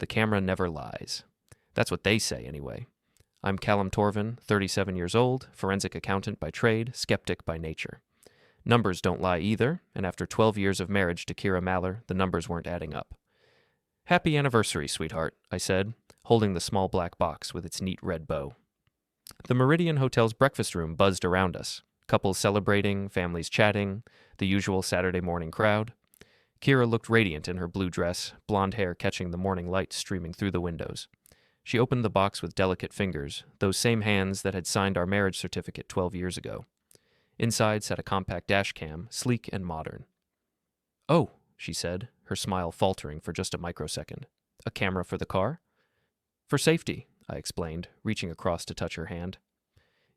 The camera never lies. That's what they say, anyway. I'm Callum Torven, 37 years old, forensic accountant by trade, skeptic by nature. Numbers don't lie either, and after 12 years of marriage to Kiera Maller, the numbers weren't adding up. Happy anniversary, sweetheart, I said, holding the small black box with its neat red bow. The Meridian Hotel's breakfast room buzzed around us. Couples celebrating, families chatting, the usual Saturday morning crowd. Kiera looked radiant in her blue dress, blonde hair catching the morning light streaming through the windows. She opened the box with delicate fingers, those same hands that had signed our marriage certificate 12 years ago. Inside sat a compact dashcam, sleek and modern. "Oh," she said, her smile faltering for just a microsecond. "A camera for the car?" "For safety," I explained, reaching across to touch her hand.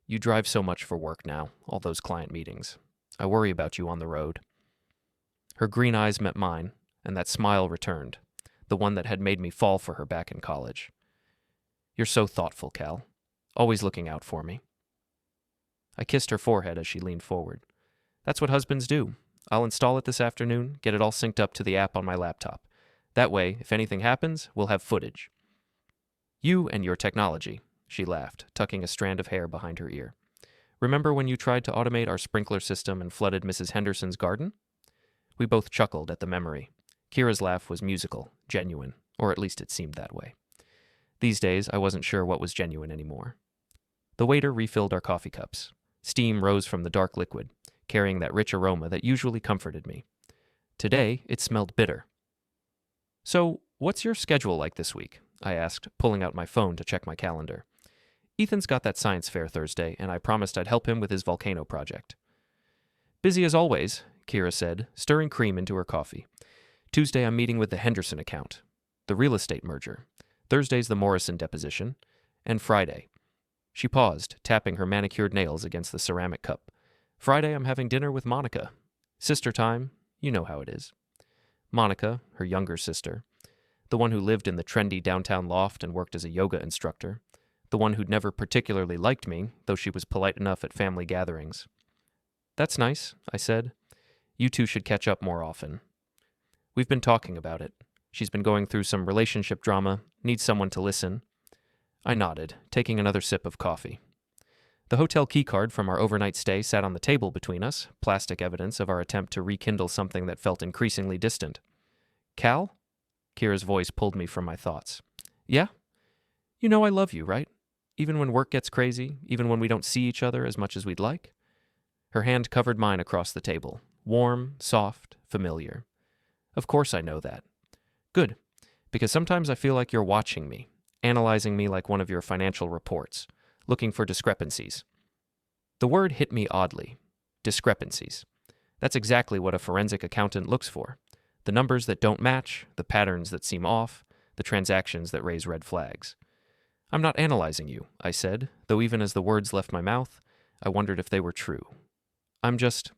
"You drive so much for work now, all those client meetings. I worry about you on the road." Her green eyes met mine, and that smile returned, the one that had made me fall for her back in college. "You're so thoughtful, Cal. Always looking out for me." I kissed her forehead as she leaned forward. "That's what husbands do. I'll install it this afternoon, get it all synced up to the app on my laptop. That way, if anything happens, we'll have footage." "You and your technology," she laughed, tucking a strand of hair behind her ear. "Remember when you tried to automate our sprinkler system and flooded Mrs. Henderson's garden?" We both chuckled at the memory. Kiera's laugh was musical, genuine, or at least it seemed that way. These days, I wasn't sure what was genuine anymore. The waiter refilled our coffee cups. Steam rose from the dark liquid, carrying that rich aroma that usually comforted me. Today, it smelled bitter. "So, what's your schedule like this week?" I asked, pulling out my phone to check my calendar. "Ethan's got that science fair Thursday, and I promised I'd help him with his volcano project." "Busy as always," Kiera said, stirring cream into her coffee. "Tuesday I'm meeting with the Henderson account, the real estate merger. Thursday's the Morrison deposition. And Friday." She paused, tapping her manicured nails against the ceramic cup. "Friday I'm having dinner with Monica. Sister time, you know how it is." Monica, her younger sister, the one who lived in the trendy downtown loft and worked as a yoga instructor, the one who'd never particularly liked me, though she was polite enough at family gatherings. "That's nice," I said. "You two should catch up more often." "We've been talking about it. She's been going through some relationship drama, needs someone to listen." I nodded, taking another sip of coffee. The hotel keycard from our overnight stay sat on the table between us, plastic evidence of our attempt to rekindle something that felt increasingly distant. "Cal?" Kiera's voice pulled me from my thoughts. "Yeah? You know I love you, right? Even when work gets crazy, even when we don't see each other as much as we'd like?" Her hand covered mine across the table, warm, soft, familiar. "Of course I know that." "Good, because sometimes I feel like you're watching me, analyzing me like one of your financial reports, looking for discrepancies." The word hit me oddly. Discrepancies. That's exactly what a forensic accountant looks for. The numbers that don't match, the patterns that seem off, the transactions that raise red flags. "I'm not analyzing you," I said, though even as the words left my mouth, I wondered if they were true. "I'm just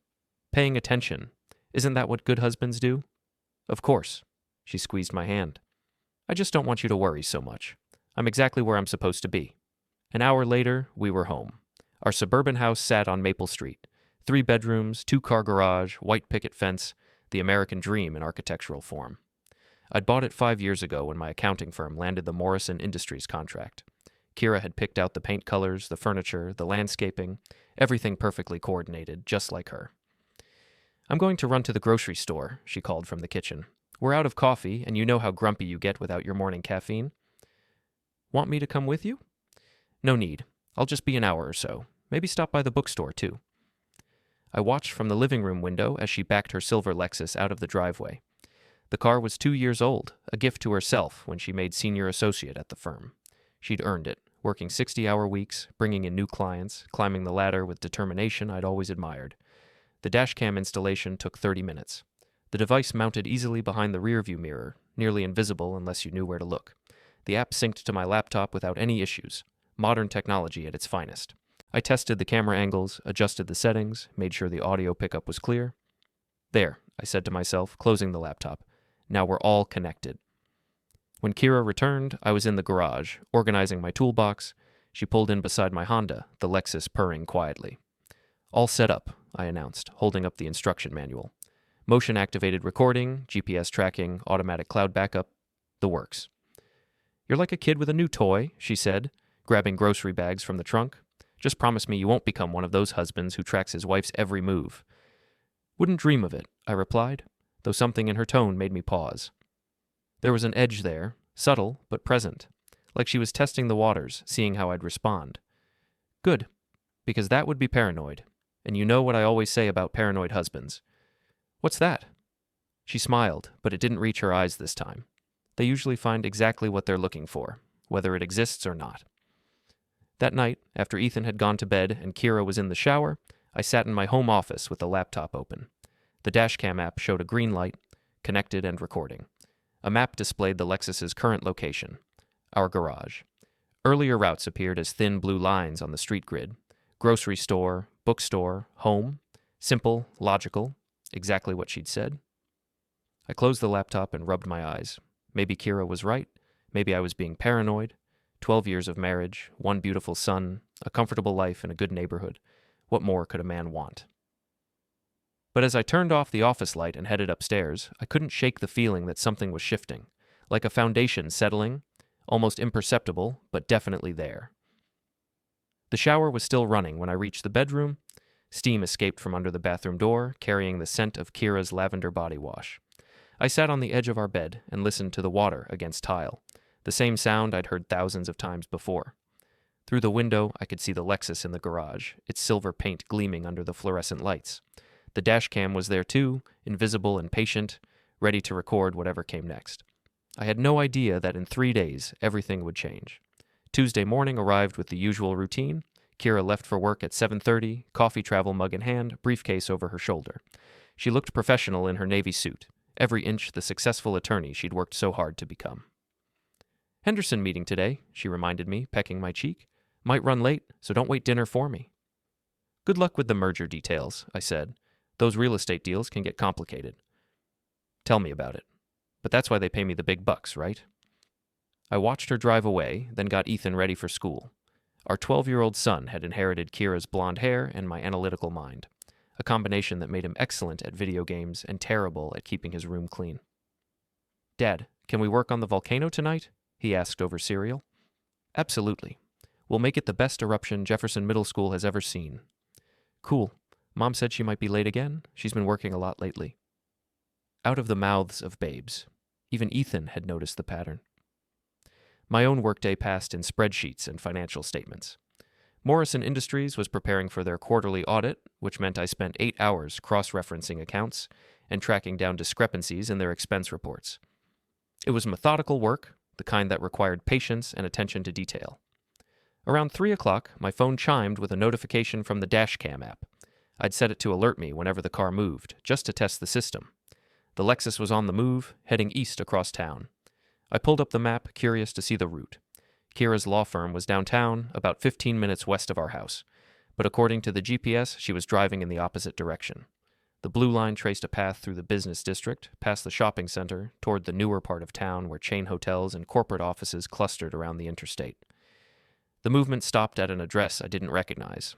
paying attention. Isn't that what good husbands do?" "Of course." She squeezed my hand. "I just don't want you to worry so much. I'm exactly where I'm supposed to be." An hour later, we were home. Our suburban house sat on Maple Street. 3 bedrooms, 2-car garage, white picket fence, the American dream in architectural form. I'd bought it 5 years ago when my accounting firm landed the Morrison Industries contract. Kiera had picked out the paint colors, the furniture, the landscaping, everything perfectly coordinated, just like her. "I'm going to run to the grocery store," she called from the kitchen. "We're out of coffee, and you know how grumpy you get without your morning caffeine." "Want me to come with you?" "No need. I'll just be an hour or so. Maybe stop by the bookstore, too." I watched from the living room window as she backed her silver Lexus out of the driveway. The car was 2 years old, a gift to herself when she made senior associate at the firm. She'd earned it, working 60-hour weeks, bringing in new clients, climbing the ladder with determination I'd always admired. The dashcam installation took 30 minutes. The device mounted easily behind the rearview mirror, nearly invisible unless you knew where to look. The app synced to my laptop without any issues. Modern technology at its finest. I tested the camera angles, adjusted the settings, made sure the audio pickup was clear. "There," I said to myself, closing the laptop. "Now we're all connected." When Kiera returned, I was in the garage, organizing my toolbox. She pulled in beside my Honda, the Lexus purring quietly. "All set up," I announced, holding up the instruction manual. "Motion-activated recording, GPS tracking, automatic cloud backup, the works." "You're like a kid with a new toy," she said, grabbing grocery bags from the trunk. "Just promise me you won't become one of those husbands who tracks his wife's every move." "Wouldn't dream of it," I replied, though something in her tone made me pause. There was an edge there, subtle but present, like she was testing the waters, seeing how I'd respond. "Good, because that would be paranoid, and you know what I always say about paranoid husbands." "What's that?" She smiled, but it didn't reach her eyes this time. They usually find exactly what they're looking for, whether it exists or not. That night, after Ethan had gone to bed and Kiera was in the shower, I sat in my home office with the laptop open. The Dashcam app showed a green light, connected and recording. A map displayed the Lexus's current location, our garage. Earlier routes appeared as thin blue lines on the street grid. Grocery store, bookstore, home. Simple, logical, exactly what she'd said. I closed the laptop and rubbed my eyes. Maybe Kiera was right. Maybe I was being paranoid. 12 years of marriage, one beautiful son, a comfortable life in a good neighborhood. What more could a man want? But as I turned off the office light and headed upstairs, I couldn't shake the feeling that something was shifting, like a foundation settling, almost imperceptible, but definitely there. The shower was still running when I reached the bedroom. Steam escaped from under the bathroom door, carrying the scent of Kiera's lavender body wash. I sat on the edge of our bed and listened to the water against tile, the same sound I'd heard thousands of times before. Through the window, I could see the Lexus in the garage, its silver paint gleaming under the fluorescent lights. The Dashcam was there too, invisible and patient, ready to record whatever came next. I had no idea that in 3 days, everything would change. Tuesday morning arrived with the usual routine. Kiera left for work at 7:30, coffee travel mug in hand, briefcase over her shoulder. She looked professional in her navy suit, every inch the successful attorney she'd worked so hard to become. "Henderson meeting today," she reminded me, pecking my cheek. "Might run late, so don't wait dinner for me." "Good luck with the merger details," I said. "Those real estate deals can get complicated." "Tell me about it. But that's why they pay me the big bucks, right?" I watched her drive away, then got Ethan ready for school. Our 12-year-old son had inherited Kiera's blonde hair and my analytical mind, a combination that made him excellent at video games and terrible at keeping his room clean. "Dad, can we work on the volcano tonight?" he asked over cereal. "Absolutely. We'll make it the best eruption Jefferson Middle School has ever seen." "Cool. Mom said she might be late again. She's been working a lot lately." Out of the mouths of babes. Even Ethan had noticed the pattern. My own workday passed in spreadsheets and financial statements. Morrison Industries was preparing for their quarterly audit, which meant I spent 8 hours cross-referencing accounts and tracking down discrepancies in their expense reports. It was methodical work, the kind that required patience and attention to detail. Around 3 o'clock, my phone chimed with a notification from the Dashcam app. I'd set it to alert me whenever the car moved, just to test the system. The Lexus was on the move, heading east across town. I pulled up the map, curious to see the route. Kiera's law firm was downtown, about 15 minutes west of our house, but according to the GPS, she was driving in the opposite direction. The blue line traced a path through the business district, past the shopping center, toward the newer part of town where chain hotels and corporate offices clustered around the interstate. The movement stopped at an address I didn't recognize.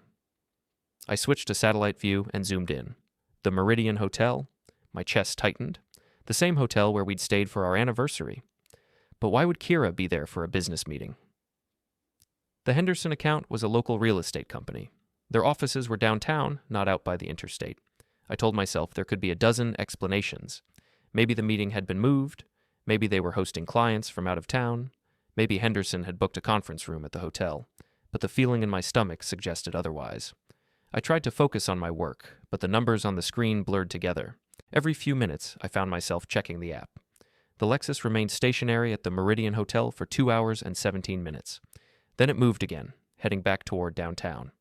I switched to satellite view and zoomed in. The Meridian Hotel. My chest tightened. The same hotel where we'd stayed for our anniversary. But why would Kiera be there for a business meeting? The Henderson account was a local real estate company. Their offices were downtown, not out by the interstate. I told myself there could be a dozen explanations. Maybe the meeting had been moved. Maybe they were hosting clients from out of town. Maybe Henderson had booked a conference room at the hotel. But the feeling in my stomach suggested otherwise. I tried to focus on my work, but the numbers on the screen blurred together. Every few minutes, I found myself checking the app. The Lexus remained stationary at the Meridian Hotel for 2 hours and 17 minutes. Then it moved again, heading back toward downtown.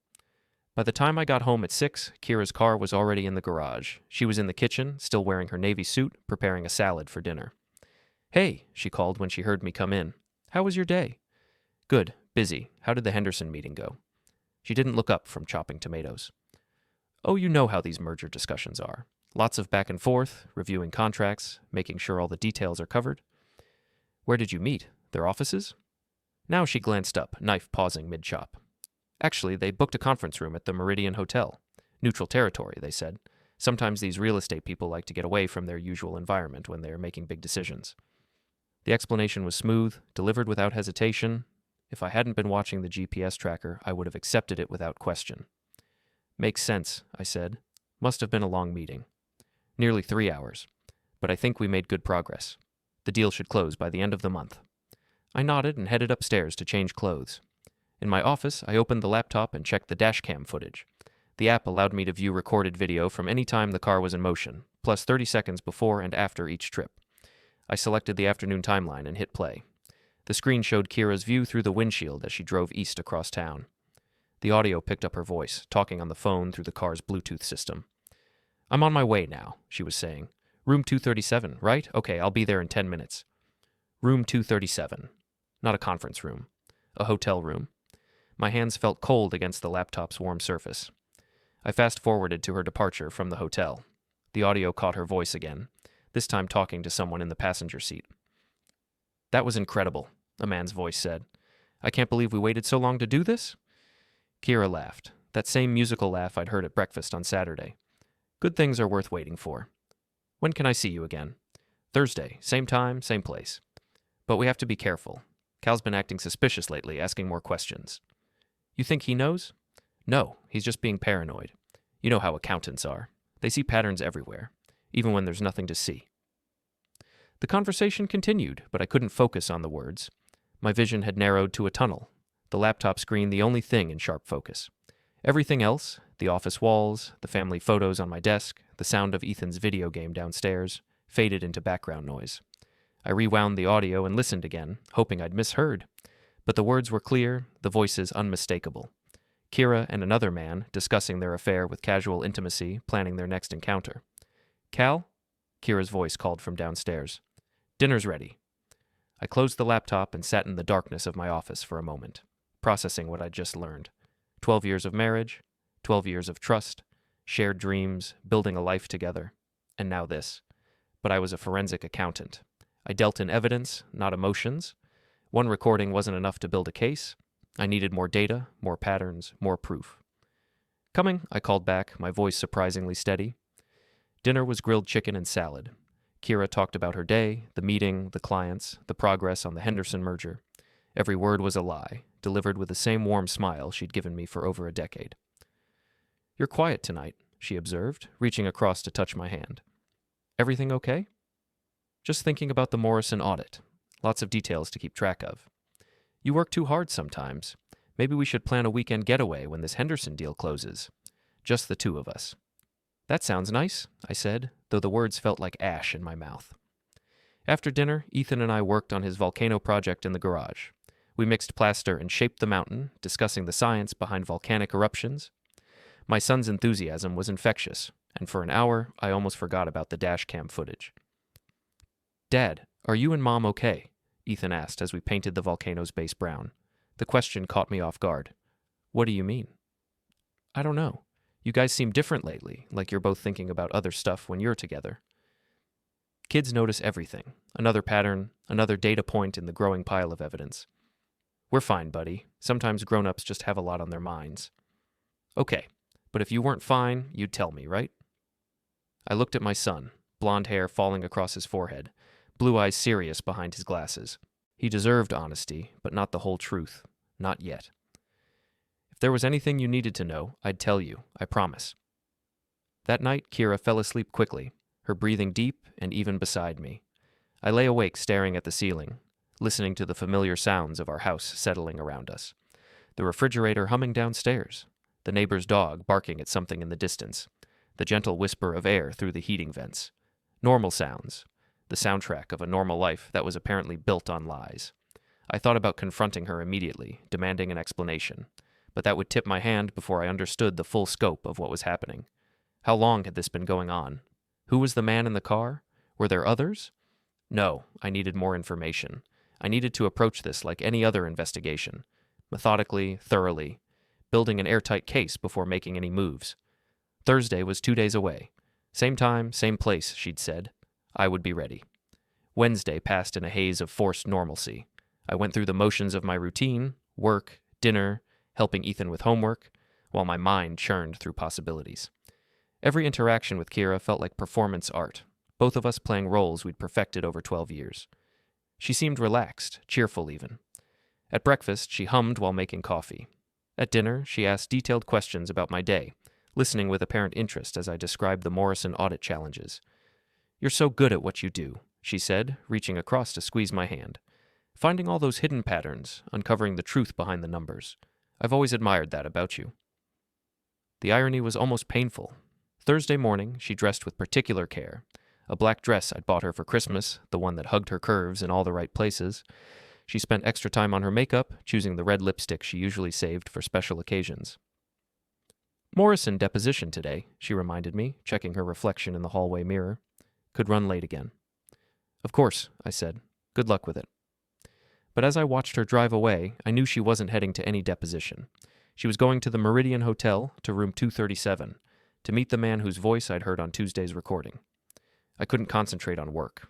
By the time I got home at 6, Kiera's car was already in the garage. She was in the kitchen, still wearing her navy suit, preparing a salad for dinner. "Hey," she called when she heard me come in. "How was your day?" "Good. Busy. How did the Henderson meeting go?" She didn't look up from chopping tomatoes. "Oh, you know how these merger discussions are. Lots of back and forth, reviewing contracts, making sure all the details are covered." "Where did you meet? Their offices?" Now she glanced up, knife pausing mid-chop. "Actually, they booked a conference room at the Meridian Hotel. Neutral territory, they said. Sometimes these real estate people like to get away from their usual environment when they're making big decisions." The explanation was smooth, delivered without hesitation. If I hadn't been watching the GPS tracker, I would have accepted it without question. Makes sense, I said. Must have been a long meeting. Nearly 3 hours. But I think we made good progress. The deal should close by the end of the month. I nodded and headed upstairs to change clothes. In my office, I opened the laptop and checked the Dashcam footage. The app allowed me to view recorded video from any time the car was in motion, plus 30 seconds before and after each trip. I selected the afternoon timeline and hit play. The screen showed Kiera's view through the windshield as she drove east across town. The audio picked up her voice, talking on the phone through the car's Bluetooth system. "I'm on my way now," she was saying. "Room 237, right? Okay, I'll be there in 10 minutes. Room 237. Not a conference room. A hotel room. My hands felt cold against the laptop's warm surface. I fast-forwarded to her departure from the hotel. The audio caught her voice again, this time talking to someone in the passenger seat. "That was incredible," a man's voice said. "I can't believe we waited so long to do this." Kiera laughed, that same musical laugh I'd heard at breakfast on Saturday. "Good things are worth waiting for. When can I see you again?" "Thursday, same time, same place. But we have to be careful. Cal's been acting suspicious lately, asking more questions." "You think he knows?" "No, he's just being paranoid. You know how accountants are. They see patterns everywhere, even when there's nothing to see." The conversation continued, but I couldn't focus on the words. My vision had narrowed to a tunnel, the laptop screen the only thing in sharp focus. Everything else, the office walls, the family photos on my desk, the sound of Ethan's video game downstairs, faded into background noise. I rewound the audio and listened again, hoping I'd misheard. But the words were clear, the voices unmistakable. Kiera and another man discussing their affair with casual intimacy, planning their next encounter. "Cal?" Kiera's voice called from downstairs. "Dinner's ready." I closed the laptop and sat in the darkness of my office for a moment, processing what I'd just learned. 12 years of marriage, 12 years of trust, shared dreams, building a life together, and now this. But I was a forensic accountant. I dealt in evidence, not emotions. One recording wasn't enough to build a case. I needed more data, more patterns, more proof. "Coming," I called back, my voice surprisingly steady. Dinner was grilled chicken and salad. Kiera talked about her day, the meeting, the clients, the progress on the Henderson merger. Every word was a lie, delivered with the same warm smile she'd given me for over a decade. "You're quiet tonight," she observed, reaching across to touch my hand. "Everything okay?" "Just thinking about the Morrison audit. Lots of details to keep track of." "You work too hard sometimes. Maybe we should plan a weekend getaway when this Henderson deal closes. Just the two of us." "That sounds nice," I said, though the words felt like ash in my mouth. After dinner, Ethan and I worked on his volcano project in the garage. We mixed plaster and shaped the mountain, discussing the science behind volcanic eruptions. My son's enthusiasm was infectious, and for an hour, I almost forgot about the Dashcam footage. "Dad, are you and Mom okay?" Ethan asked as we painted the volcano's base brown. The question caught me off guard. "What do you mean?" "I don't know. You guys seem different lately, like you're both thinking about other stuff when you're together." Kids notice everything. Another pattern, another data point in the growing pile of evidence. "We're fine, buddy. Sometimes grown-ups just have a lot on their minds." "Okay, but if you weren't fine, you'd tell me, right?" I looked at my son, blonde hair falling across his forehead, blue eyes serious behind his glasses. He deserved honesty, but not the whole truth. Not yet. "If there was anything you needed to know, I'd tell you, I promise." That night, Kiera fell asleep quickly, her breathing deep and even beside me. I lay awake staring at the ceiling, listening to the familiar sounds of our house settling around us. The refrigerator humming downstairs, the neighbor's dog barking at something in the distance, the gentle whisper of air through the heating vents. Normal sounds, the soundtrack of a normal life that was apparently built on lies. I thought about confronting her immediately, demanding an explanation, but that would tip my hand before I understood the full scope of what was happening. How long had this been going on? Who was the man in the car? Were there others? No, I needed more information. I needed to approach this like any other investigation, methodically, thoroughly, building an airtight case before making any moves. Thursday was 2 days away. Same time, same place, she'd said. I would be ready. Wednesday passed in a haze of forced normalcy. I went through the motions of my routine, work, dinner, helping Ethan with homework, while my mind churned through possibilities. Every interaction with Kiera felt like performance art, both of us playing roles we'd perfected over 12 years. She seemed relaxed, cheerful even. At breakfast, she hummed while making coffee. At dinner, she asked detailed questions about my day, listening with apparent interest as I described the Morrison audit challenges. "You're so good at what you do," she said, reaching across to squeeze my hand. "Finding all those hidden patterns, uncovering the truth behind the numbers. I've always admired that about you." The irony was almost painful. Thursday morning, she dressed with particular care. A black dress I'd bought her for Christmas, the one that hugged her curves in all the right places. She spent extra time on her makeup, choosing the red lipstick she usually saved for special occasions. "Morrison deposition today," she reminded me, checking her reflection in the hallway mirror. "Could run late again." "Of course," I said. "Good luck with it." But as I watched her drive away, I knew she wasn't heading to any deposition. She was going to the Meridian Hotel, to room 237, to meet the man whose voice I'd heard on Tuesday's recording. I couldn't concentrate on work.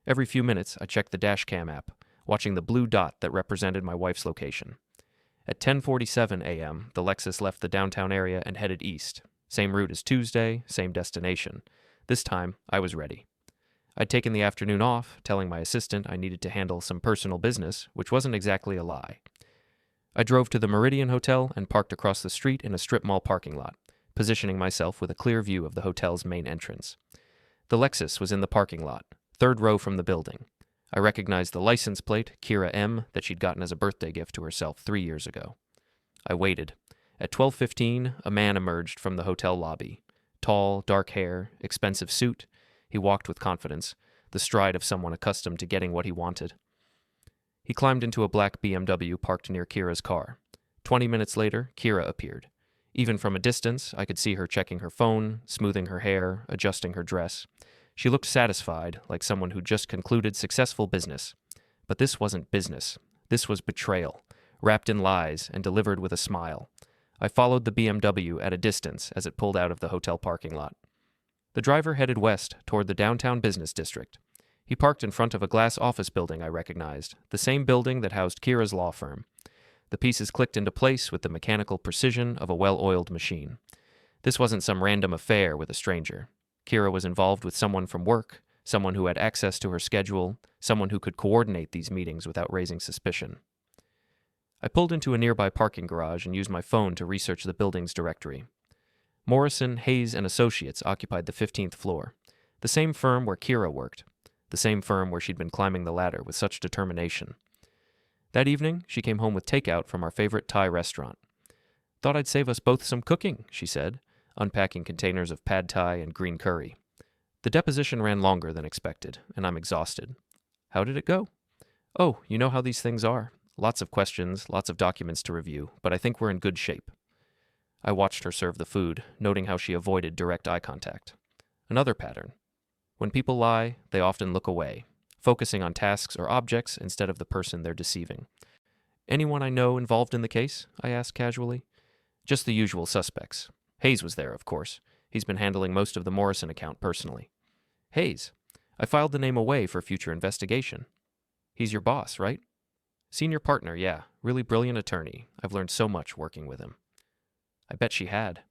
Every few minutes, I checked the Dashcam app, watching the blue dot that represented my wife's location. At 10:47 a.m., the Lexus left the downtown area and headed east. Same route as Tuesday, same destination. This time, I was ready. I'd taken the afternoon off, telling my assistant I needed to handle some personal business, which wasn't exactly a lie. I drove to the Meridian Hotel and parked across the street in a strip mall parking lot, positioning myself with a clear view of the hotel's main entrance. The Lexus was in the parking lot, third row from the building. I recognized the license plate, Kiera M, that she'd gotten as a birthday gift to herself 3 years ago. I waited. At 12:15, a man emerged from the hotel lobby. Tall, dark hair, expensive suit. He walked with confidence, the stride of someone accustomed to getting what he wanted. He climbed into a black BMW parked near Kiera's car. 20 minutes later, Kiera appeared. Even from a distance, I could see her checking her phone, smoothing her hair, adjusting her dress. She looked satisfied, like someone who just concluded successful business. But this wasn't business. This was betrayal, wrapped in lies and delivered with a smile. I followed the BMW at a distance as it pulled out of the hotel parking lot. The driver headed west toward the downtown business district. He parked in front of a glass office building I recognized, the same building that housed Kiera's law firm. The pieces clicked into place with the mechanical precision of a well-oiled machine. This wasn't some random affair with a stranger. Kiera was involved with someone from work, someone who had access to her schedule, someone who could coordinate these meetings without raising suspicion. I pulled into a nearby parking garage and used my phone to research the building's directory. Morrison, Hayes, and Associates occupied the 15th floor, the same firm where Kiera worked, the same firm where she'd been climbing the ladder with such determination. That evening, she came home with takeout from our favorite Thai restaurant. "Thought I'd save us both some cooking," she said, unpacking containers of pad thai and green curry. The deposition ran longer than expected, and I'm exhausted. "How did it go?" "Oh, you know how these things are. Lots of questions, lots of documents to review, but I think we're in good shape." I watched her serve the food, noting how she avoided direct eye contact. Another pattern. When people lie, they often look away, focusing on tasks or objects instead of the person they're deceiving. "Anyone I know involved in the case?" I asked casually. "Just the usual suspects. Hayes was there, of course. He's been handling most of the Morrison account personally." "Hayes? I filed the name away for future investigation." "He's your boss, right?" "Senior partner, yeah. Really brilliant attorney. I've learned so much working with him." I bet she had.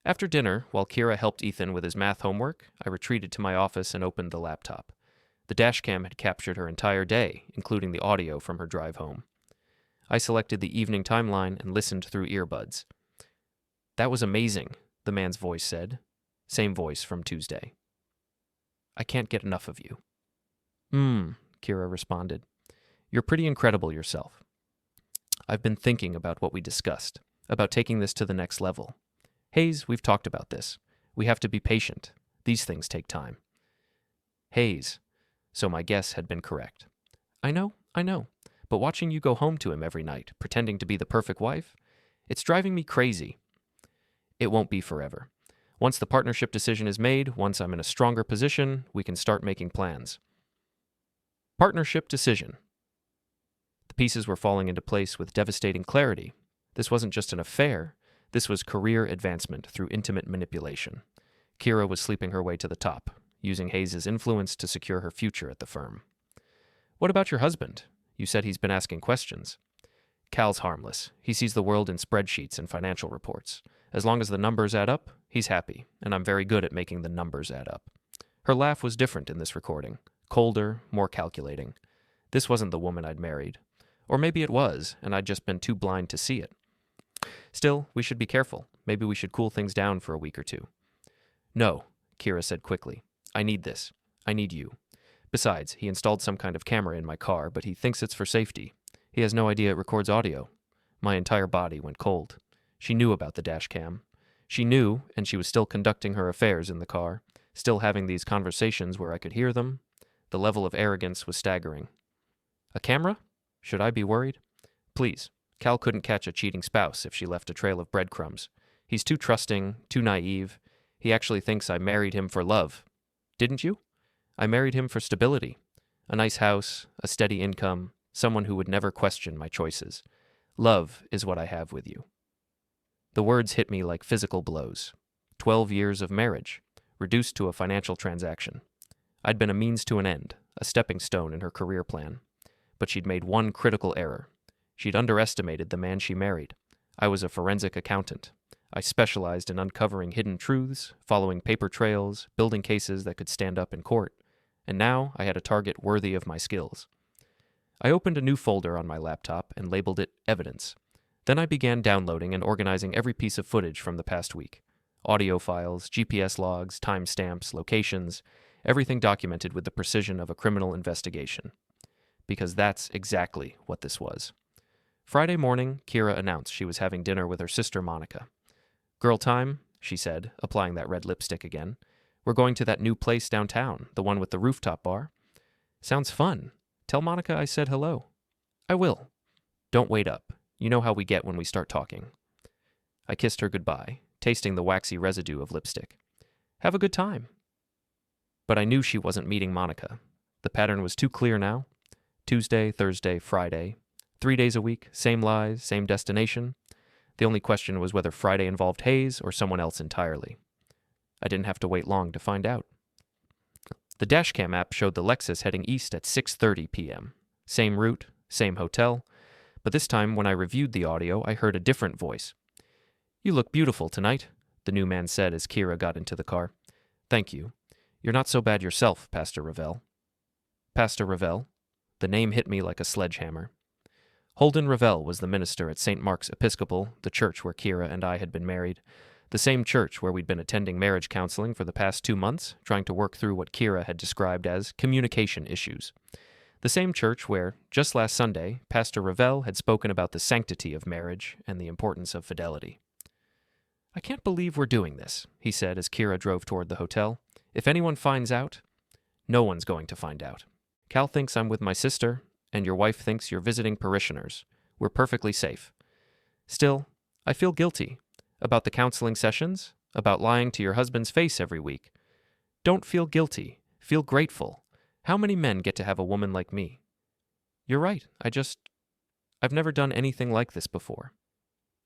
After dinner, while Kiera helped Ethan with his math homework, I retreated to my office and opened the laptop. The Dashcam had captured her entire day, including the audio from her drive home. I selected the evening timeline and listened through earbuds. "That was amazing," the man's voice said. Same voice from Tuesday. "I can't get enough of you." Kiera responded. "You're pretty incredible yourself. I've been thinking about what we discussed, about taking this to the next level. Hayes, we've talked about this. We have to be patient. These things take time." "Hayes." So my guess had been correct. I know. But watching you go home to him every night, pretending to be the perfect wife, it's driving me crazy." "It won't be forever. Once the partnership decision is made, once I'm in a stronger position, we can start making plans." Partnership decision. The pieces were falling into place with devastating clarity. This wasn't just an affair. This was career advancement through intimate manipulation. Kiera was sleeping her way to the top, using Hayes' influence to secure her future at the firm. "What about your husband? You said he's been asking questions." "Cal's harmless. He sees the world in spreadsheets and financial reports. As long as the numbers add up, he's happy, and I'm very good at making the numbers add up." Her laugh was different in this recording, colder, more calculating. This wasn't the woman I'd married. Or maybe it was, and I'd just been too blind to see it. Still, we should be careful. Maybe we should cool things down for a week or two. No, Kiera said quickly. I need this. I need you. Besides, he installed some kind of camera in my car, but he thinks it's for safety. He has no idea it records audio. My entire body went cold. She knew about the Dashcam. She knew, and she was still conducting her affairs in the car, still having these conversations where I could hear them. The level of arrogance was staggering. A camera? Should I be worried? Please, Cal couldn't catch a cheating spouse if she left a trail of breadcrumbs. He's too trusting, too naive. He actually thinks I married him for love. Didn't you? I married him for stability. A nice house, a steady income, someone who would never question my choices. Love is what I have with you. The words hit me like physical blows. 12 years of marriage, reduced to a financial transaction. I'd been a means to an end, a stepping stone in her career plan. But she'd made one critical error. She'd underestimated the man she married. I was a forensic accountant. I specialized in uncovering hidden truths, following paper trails, building cases that could stand up in court. And now I had a target worthy of my skills. I opened a new folder on my laptop and labeled it Evidence. Then I began downloading and organizing every piece of footage from the past week. Audio files, GPS logs, timestamps, locations, everything documented with the precision of a criminal investigation. Because that's exactly what this was. Friday morning, Kiera announced she was having dinner with her sister Monica. Girl time, she said, applying that red lipstick again. We're going to that new place downtown, the one with the rooftop bar. Sounds fun. Tell Monica I said hello. I will. Don't wait up. You know how we get when we start talking. I kissed her goodbye, tasting the waxy residue of lipstick. Have a good time. But I knew she wasn't meeting Monica. The pattern was too clear now. Tuesday, Thursday, Friday. 3 days a week, same lies, same destination. The only question was whether Friday involved Hayes or someone else entirely. I didn't have to wait long to find out. The Dashcam app showed the Lexus heading east at 6:30 p.m. Same route, same hotel, but this time when I reviewed the audio, I heard a different voice. You look beautiful tonight, the new man said as Kiera got into the car. Thank you. You're not so bad yourself, Pastor Ravel. Pastor Ravel? The name hit me like a sledgehammer. Holden Ravel was the minister at St. Mark's Episcopal, the church where Kiera and I had been married, the same church where we'd been attending marriage counseling for the past 2 months, trying to work through what Kiera had described as communication issues. The same church where, just last Sunday, Pastor Ravel had spoken about the sanctity of marriage and the importance of fidelity. I can't believe we're doing this, he said as Kiera drove toward the hotel. If anyone finds out, no one's going to find out. Cal thinks I'm with my sister, and your wife thinks you're visiting parishioners. We're perfectly safe. Still, I feel guilty. About the counseling sessions, about lying to your husband's face every week. Don't feel guilty. Feel grateful. How many men get to have a woman like me? You're right. I've never done anything like this before.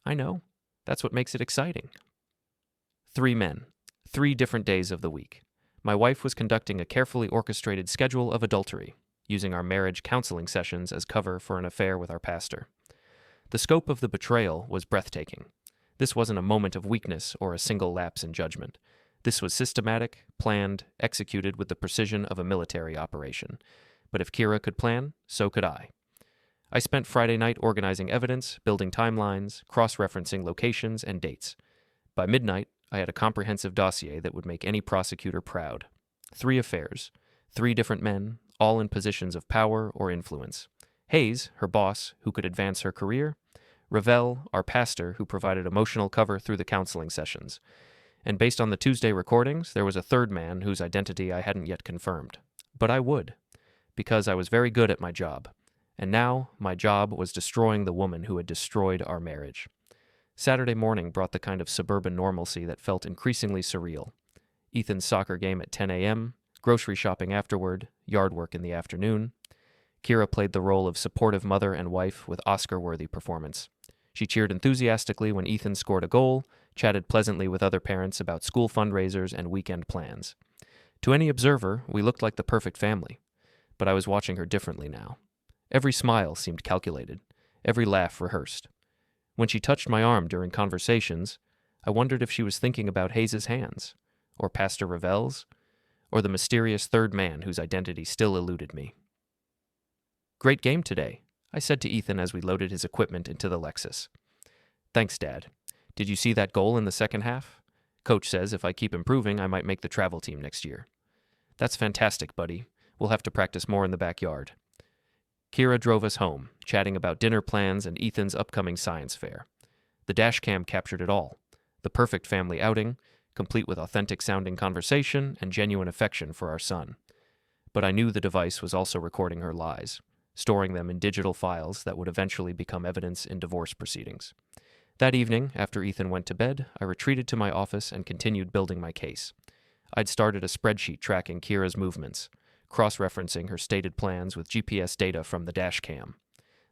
I know. That's what makes it exciting. 3 men. 3 different days of the week. My wife was conducting a carefully orchestrated schedule of adultery, using our marriage counseling sessions as cover for an affair with our pastor. The scope of the betrayal was breathtaking. This wasn't a moment of weakness or a single lapse in judgment. This was systematic, planned, executed with the precision of a military operation. But if Kiera could plan, so could I. I spent Friday night organizing evidence, building timelines, cross-referencing locations and dates. By midnight, I had a comprehensive dossier that would make any prosecutor proud. 3 affairs, 3 different men, all in positions of power or influence. Hayes, her boss, who could advance her career. Ravel, our pastor, who provided emotional cover through the counseling sessions. And based on the Tuesday recordings, there was a 3rd man whose identity I hadn't yet confirmed. But I would, because I was very good at my job. And now, my job was destroying the woman who had destroyed our marriage. Saturday morning brought the kind of suburban normalcy that felt increasingly surreal. Ethan's soccer game at 10 a.m., grocery shopping afterward, yard work in the afternoon. Kiera played the role of supportive mother and wife with Oscar-worthy performance. She cheered enthusiastically when Ethan scored a goal, chatted pleasantly with other parents about school fundraisers and weekend plans. To any observer, we looked like the perfect family. But I was watching her differently now. Every smile seemed calculated, every laugh rehearsed. When she touched my arm during conversations, I wondered if she was thinking about Hayes's hands, or Pastor Ravel's, or the mysterious 3rd man whose identity still eluded me. Great game today, I said to Ethan as we loaded his equipment into the Lexus. Thanks, Dad. Did you see that goal in the second half? Coach says if I keep improving, I might make the travel team next year. That's fantastic, buddy. We'll have to practice more in the backyard. Kiera drove us home, chatting about dinner plans and Ethan's upcoming science fair. The Dashcam captured it all. The perfect family outing, complete with authentic-sounding conversation and genuine affection for our son. But I knew the device was also recording her lies, storing them in digital files that would eventually become evidence in divorce proceedings. That evening, after Ethan went to bed, I retreated to my office and continued building my case. I'd started a spreadsheet tracking Kiera's movements, cross-referencing her stated plans with GPS data from the Dashcam.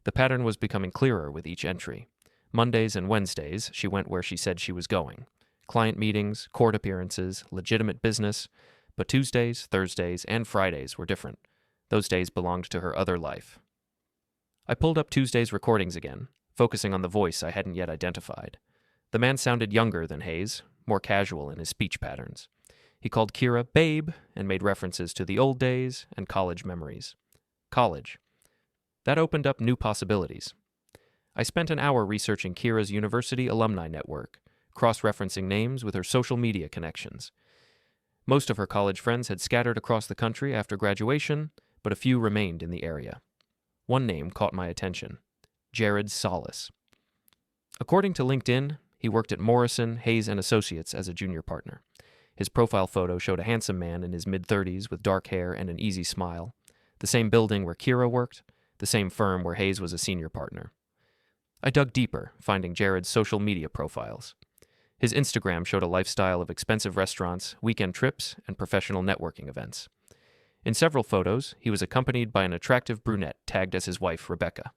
The pattern was becoming clearer with each entry. Mondays and Wednesdays, she went where she said she was going. Client meetings, court appearances, legitimate business. But Tuesdays, Thursdays, and Fridays were different. Those days belonged to her other life. I pulled up Tuesday's recordings again, focusing on the voice I hadn't yet identified. The man sounded younger than Hayes, more casual in his speech patterns. He called Kiera babe and made references to the old days and college memories. College. That opened up new possibilities. I spent an hour researching Kiera's university alumni network, cross-referencing names with her social media connections. Most of her college friends had scattered across the country after graduation, but a few remained in the area. One name caught my attention: Jared Solis. According to LinkedIn, he worked at Morrison, Hayes & Associates as a junior partner. His profile photo showed a handsome man in his mid-30s with dark hair and an easy smile. The same building where Kiera worked, the same firm where Hayes was a senior partner. I dug deeper, finding Jared's social media profiles. His Instagram showed a lifestyle of expensive restaurants, weekend trips, and professional networking events. In several photos, he was accompanied by an attractive brunette tagged as his wife, Rebecca.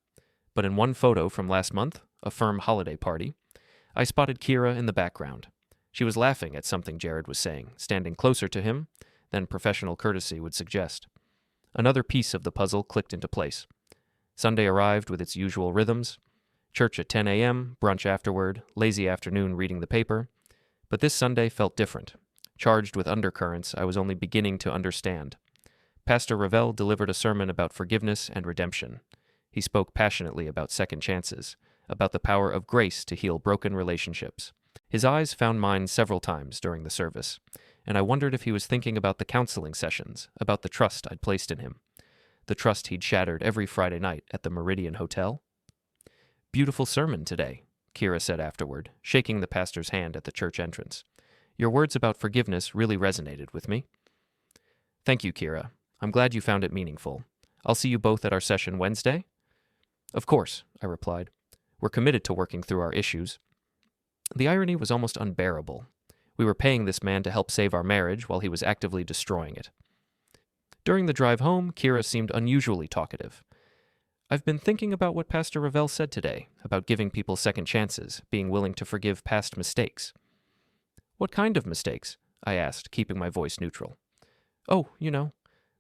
But in one photo from last month, a firm holiday party, I spotted Kiera in the background. She was laughing at something Jared was saying, standing closer to him than professional courtesy would suggest. Another piece of the puzzle clicked into place. Sunday arrived with its usual rhythms: church at 10 a.m., brunch afterward, lazy afternoon reading the paper. But this Sunday felt different, charged with undercurrents I was only beginning to understand. Pastor Ravel delivered a sermon about forgiveness and redemption. He spoke passionately about second chances, about the power of grace to heal broken relationships. His eyes found mine several times during the service, and I wondered if he was thinking about the counseling sessions, about the trust I'd placed in him, the trust he'd shattered every Friday night at the Meridian Hotel. Beautiful sermon today, Kiera said afterward, shaking the pastor's hand at the church entrance. Your words about forgiveness really resonated with me. Thank you, Kiera. I'm glad you found it meaningful. I'll see you both at our session Wednesday? Of course, I replied. We're committed to working through our issues. The irony was almost unbearable. We were paying this man to help save our marriage while he was actively destroying it. During the drive home, Kiera seemed unusually talkative. I've been thinking about what Pastor Ravel said today, about giving people second chances, being willing to forgive past mistakes. What kind of mistakes? I asked, keeping my voice neutral. Oh,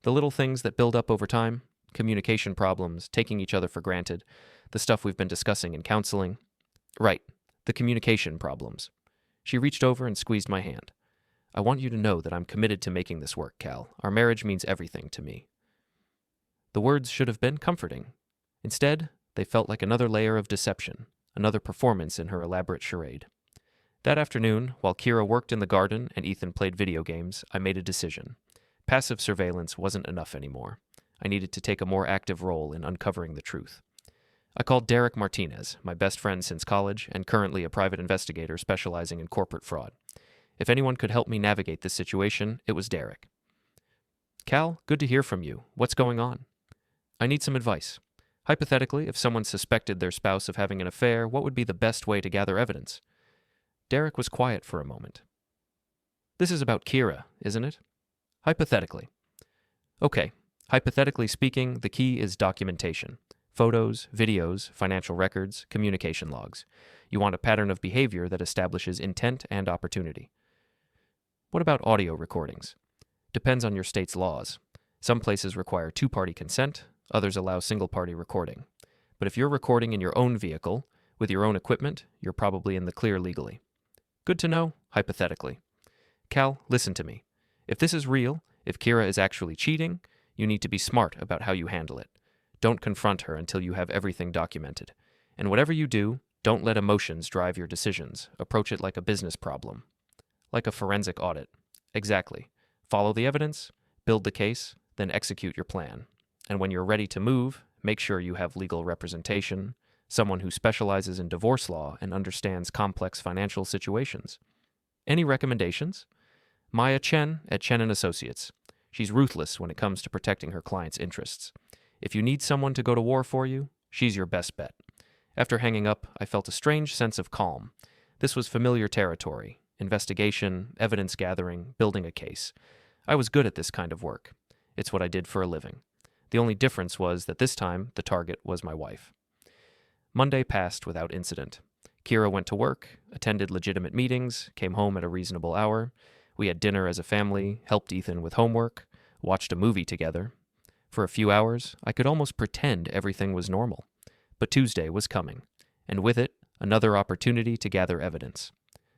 the little things that build up over time, communication problems, taking each other for granted, the stuff we've been discussing in counseling. Right, the communication problems. She reached over and squeezed my hand. I want you to know that I'm committed to making this work, Cal. Our marriage means everything to me. The words should have been comforting. Instead, they felt like another layer of deception, another performance in her elaborate charade. That afternoon, while Kiera worked in the garden and Ethan played video games, I made a decision. Passive surveillance wasn't enough anymore. I needed to take a more active role in uncovering the truth. I called Derek Martinez, my best friend since college and currently a private investigator specializing in corporate fraud. If anyone could help me navigate this situation, it was Derek. Cal, good to hear from you. What's going on? I need some advice. Hypothetically, if someone suspected their spouse of having an affair, what would be the best way to gather evidence? Derek was quiet for a moment. This is about Kiera, isn't it? Hypothetically. Okay. Hypothetically speaking, the key is documentation. Photos, videos, financial records, communication logs. You want a pattern of behavior that establishes intent and opportunity. What about audio recordings? Depends on your state's laws. Some places require two-party consent, others allow single-party recording. But if you're recording in your own vehicle, with your own equipment, you're probably in the clear legally. Good to know, hypothetically. Cal, listen to me. If this is real, if Kiera is actually cheating, you need to be smart about how you handle it. Don't confront her until you have everything documented. And whatever you do, don't let emotions drive your decisions. Approach it like a business problem. Like a forensic audit. Exactly. Follow the evidence, build the case, then execute your plan. And when you're ready to move, make sure you have legal representation, someone who specializes in divorce law and understands complex financial situations. Any recommendations? Maya Chen at Chen & Associates. She's ruthless when it comes to protecting her clients' interests. If you need someone to go to war for you, she's your best bet. After hanging up, I felt a strange sense of calm. This was familiar territory. Investigation, evidence gathering, building a case. I was good at this kind of work. It's what I did for a living. The only difference was that this time, the target was my wife. Monday passed without incident. Kiera went to work, attended legitimate meetings, came home at a reasonable hour. We had dinner as a family, helped Ethan with homework, watched a movie together. For a few hours, I could almost pretend everything was normal. But Tuesday was coming, and with it, another opportunity to gather evidence.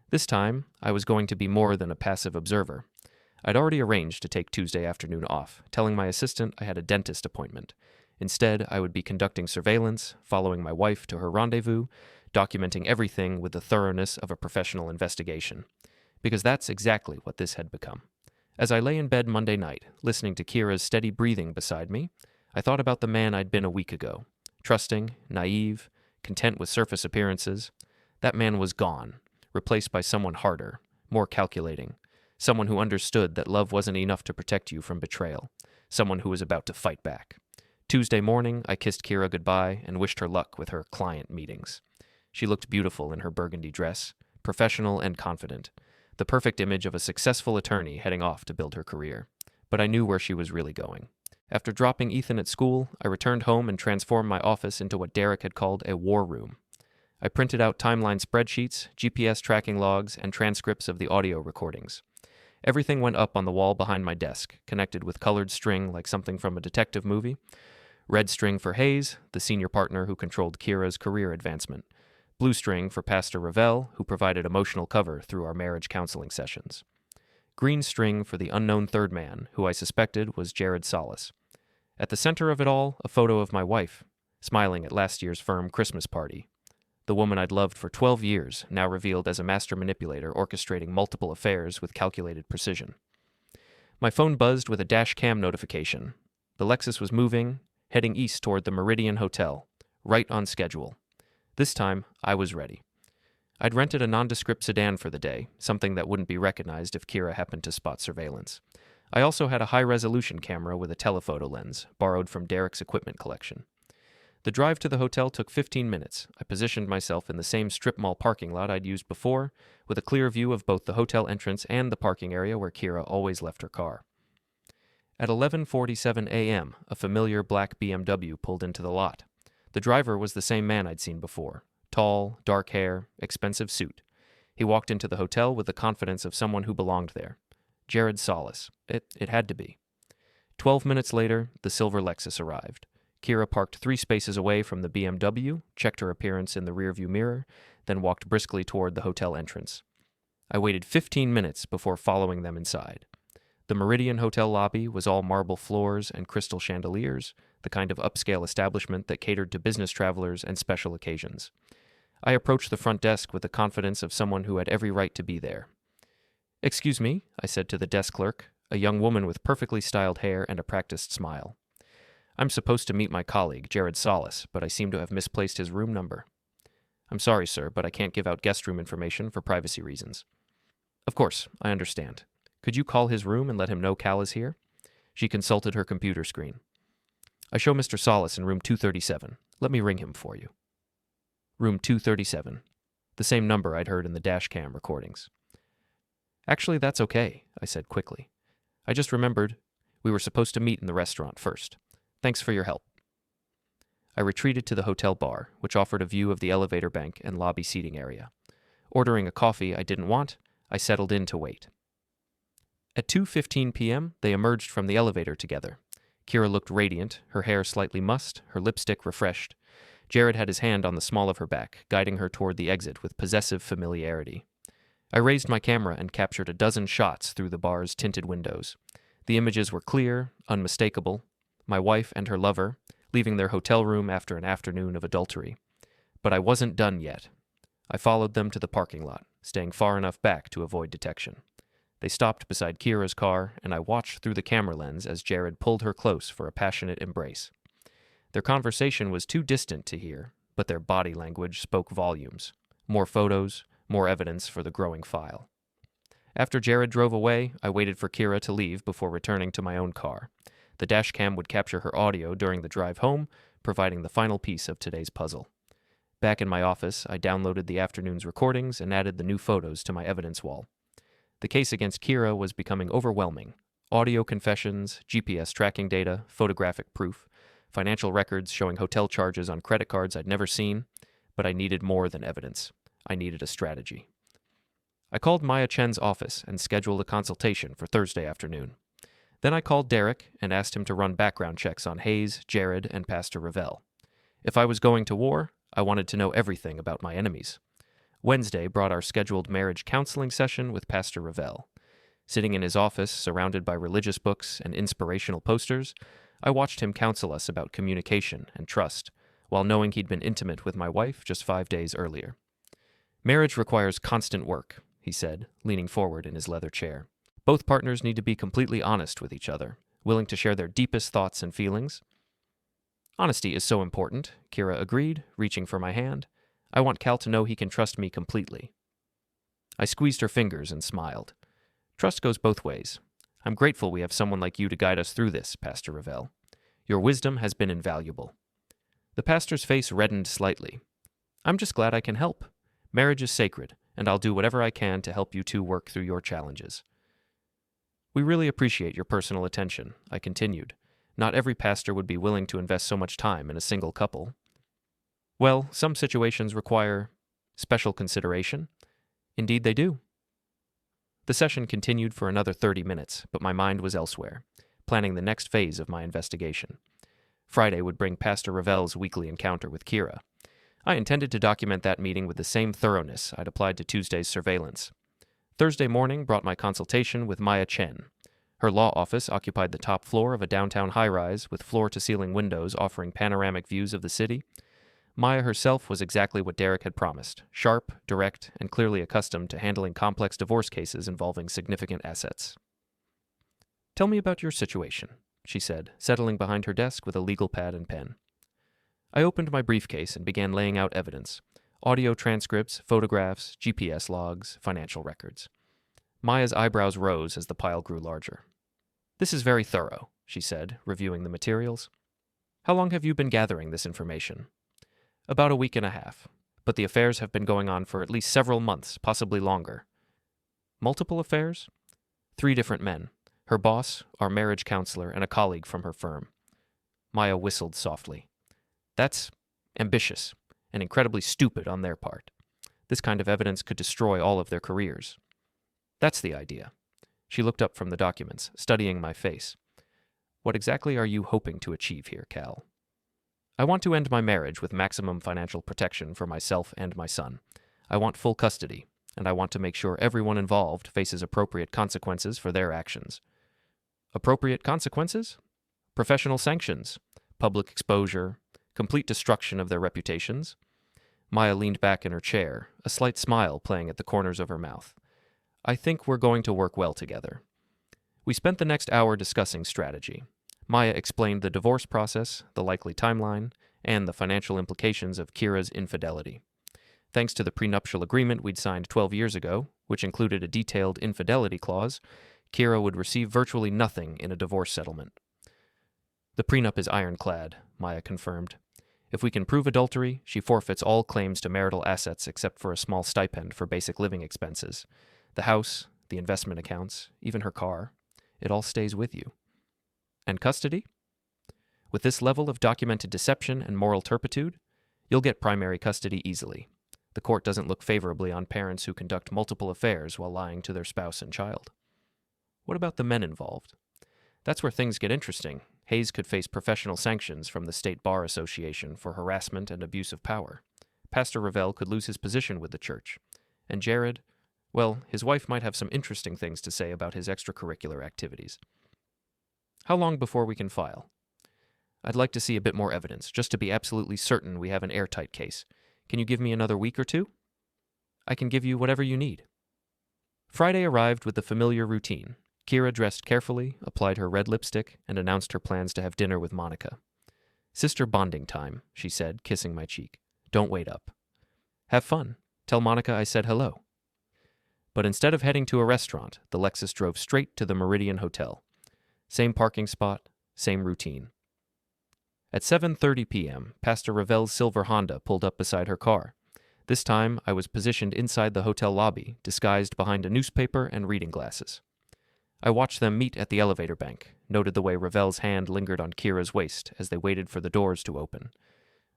This time, I was going to be more than a passive observer. I'd already arranged to take Tuesday afternoon off, telling my assistant I had a dentist appointment. Instead, I would be conducting surveillance, following my wife to her rendezvous, documenting everything with the thoroughness of a professional investigation. Because that's exactly what this had become. As I lay in bed Monday night, listening to Kiera's steady breathing beside me, I thought about the man I'd been a week ago. Trusting, naive, content with surface appearances. That man was gone, replaced by someone harder, more calculating. Someone who understood that love wasn't enough to protect you from betrayal. Someone who was about to fight back. Tuesday morning, I kissed Kiera goodbye and wished her luck with her client meetings. She looked beautiful in her burgundy dress, professional and confident, the perfect image of a successful attorney heading off to build her career. But I knew where she was really going. After dropping Ethan at school, I returned home and transformed my office into what Derek had called a war room. I printed out timeline spreadsheets, GPS tracking logs, and transcripts of the audio recordings. Everything went up on the wall behind my desk, connected with colored string like something from a detective movie. Red string for Hayes, the senior partner who controlled Kiera's career advancement. Blue string for Pastor Ravel, who provided emotional cover through our marriage counseling sessions. Green string for the unknown third man, who I suspected was Jared Solis. At the center of it all, a photo of my wife, smiling at last year's firm Christmas party. The woman I'd loved for 12 years, now revealed as a master manipulator orchestrating multiple affairs with calculated precision. My phone buzzed with a Dashcam notification. The Lexus was moving, heading east toward the Meridian Hotel, right on schedule. This time, I was ready. I'd rented a nondescript sedan for the day, something that wouldn't be recognized if Kiera happened to spot surveillance. I also had a high-resolution camera with a telephoto lens, borrowed from Derek's equipment collection. The drive to the hotel took 15 minutes. I positioned myself in the same strip mall parking lot I'd used before, with a clear view of both the hotel entrance and the parking area where Kiera always left her car. At 11:47 a.m., a familiar black BMW pulled into the lot. The driver was the same man I'd seen before. Tall, dark hair, expensive suit. He walked into the hotel with the confidence of someone who belonged there. Jared Solis. It had to be. 12 minutes later, the silver Lexus arrived. Kiera parked 3 spaces away from the BMW, checked her appearance in the rearview mirror, then walked briskly toward the hotel entrance. I waited 15 minutes before following them inside. The Meridian Hotel lobby was all marble floors and crystal chandeliers, the kind of upscale establishment that catered to business travelers and special occasions. I approached the front desk with the confidence of someone who had every right to be there. "Excuse me," I said to the desk clerk, a young woman with perfectly styled hair and a practiced smile. "I'm supposed to meet my colleague, Jared Solis, but I seem to have misplaced his room number." "I'm sorry, sir, but I can't give out guest room information for privacy reasons." "Of course, I understand. Could you call his room and let him know Cal is here?" She consulted her computer screen. "I show Mr. Solis in room 237. Let me ring him for you." Room 237. The same number I'd heard in the Dashcam recordings. "Actually, that's okay," I said quickly. "I just remembered we were supposed to meet in the restaurant first. Thanks for your help." I retreated to the hotel bar, which offered a view of the elevator bank and lobby seating area. Ordering a coffee I didn't want, I settled in to wait. At 2:15 p.m., they emerged from the elevator together. Kiera looked radiant, her hair slightly mussed, her lipstick refreshed. Jared had his hand on the small of her back, guiding her toward the exit with possessive familiarity. I raised my camera and captured a dozen shots through the bar's tinted windows. The images were clear, unmistakable. My wife and her lover, leaving their hotel room after an afternoon of adultery. But I wasn't done yet. I followed them to the parking lot, staying far enough back to avoid detection. They stopped beside Kiera's car, and I watched through the camera lens as Jared pulled her close for a passionate embrace. Their conversation was too distant to hear, but their body language spoke volumes. More photos, more evidence for the growing file. After Jared drove away, I waited for Kiera to leave before returning to my own car. The dashcam would capture her audio during the drive home, providing the final piece of today's puzzle. Back in my office, I downloaded the afternoon's recordings and added the new photos to my evidence wall. The case against Kiera was becoming overwhelming. Audio confessions, GPS tracking data, photographic proof, financial records showing hotel charges on credit cards I'd never seen, but I needed more than evidence. I needed a strategy. I called Maya Chen's office and scheduled a consultation for Thursday afternoon. Then I called Derek and asked him to run background checks on Hayes, Jared, and Pastor Ravel. If I was going to war, I wanted to know everything about my enemies. Wednesday brought our scheduled marriage counseling session with Pastor Ravel. Sitting in his office, surrounded by religious books and inspirational posters, I watched him counsel us about communication and trust, while knowing he'd been intimate with my wife just 5 days earlier. Marriage requires constant work, he said, leaning forward in his leather chair. Both partners need to be completely honest with each other, willing to share their deepest thoughts and feelings. Honesty is so important, Kiera agreed, reaching for my hand. I want Cal to know he can trust me completely. I squeezed her fingers and smiled. Trust goes both ways. I'm grateful we have someone like you to guide us through this, Pastor Ravel. Your wisdom has been invaluable. The pastor's face reddened slightly. I'm just glad I can help. Marriage is sacred, and I'll do whatever I can to help you two work through your challenges. We really appreciate your personal attention, I continued. Not every pastor would be willing to invest so much time in a single couple. Well, some situations require special consideration. Indeed they do. The session continued for another 30 minutes, but my mind was elsewhere, planning the next phase of my investigation. Friday would bring Pastor Ravel's weekly encounter with Kiera. I intended to document that meeting with the same thoroughness I'd applied to Tuesday's surveillance. Thursday morning brought my consultation with Maya Chen. Her law office occupied the top floor of a downtown high-rise with floor-to-ceiling windows offering panoramic views of the city. Maya herself was exactly what Derek had promised, sharp, direct, and clearly accustomed to handling complex divorce cases involving significant assets. Tell me about your situation, she said, settling behind her desk with a legal pad and pen. I opened my briefcase and began laying out evidence. Audio transcripts, photographs, GPS logs, financial records. Maya's eyebrows rose as the pile grew larger. This is very thorough, she said, reviewing the materials. How long have you been gathering this information? About a week and a half, but the affairs have been going on for at least several months, possibly longer. Multiple affairs? 3 different men. Her boss, our marriage counselor, and a colleague from her firm. Maya whistled softly. That's ambitious and incredibly stupid on their part. This kind of evidence could destroy all of their careers. That's the idea. She looked up from the documents, studying my face. What exactly are you hoping to achieve here, Cal? I want to end my marriage with maximum financial protection for myself and my son. I want full custody, and I want to make sure everyone involved faces appropriate consequences for their actions. Appropriate consequences? Professional sanctions, public exposure, complete destruction of their reputations. Maya leaned back in her chair, a slight smile playing at the corners of her mouth. I think we're going to work well together. We spent the next hour discussing strategy. Maya explained the divorce process, the likely timeline, and the financial implications of Kiera's infidelity. Thanks to the prenuptial agreement we'd signed 12 years ago, which included a detailed infidelity clause, Kiera would receive virtually nothing in a divorce settlement. The prenup is ironclad, Maya confirmed. If we can prove adultery, she forfeits all claims to marital assets except for a small stipend for basic living expenses. The house, the investment accounts, even her car, it all stays with you. And custody? With this level of documented deception and moral turpitude, you'll get primary custody easily. The court doesn't look favorably on parents who conduct multiple affairs while lying to their spouse and child. What about the men involved? That's where things get interesting. Hayes could face professional sanctions from the State Bar Association for harassment and abuse of power. Pastor Ravel could lose his position with the church. And Jared, well, his wife might have some interesting things to say about his extracurricular activities. How long before we can file? I'd like to see a bit more evidence, just to be absolutely certain we have an airtight case. Can you give me another week or two? I can give you whatever you need. Friday arrived with the familiar routine. Kiera dressed carefully, applied her red lipstick, and announced her plans to have dinner with Monica. Sister bonding time, she said, kissing my cheek. Don't wait up. Have fun. Tell Monica I said hello. But instead of heading to a restaurant, the Lexus drove straight to the Meridian Hotel. Same parking spot, same routine. At 7:30 p.m., Pastor Ravel's silver Honda pulled up beside her car. This time, I was positioned inside the hotel lobby, disguised behind a newspaper and reading glasses. I watched them meet at the elevator bank, noted the way Ravel's hand lingered on Kiera's waist as they waited for the doors to open.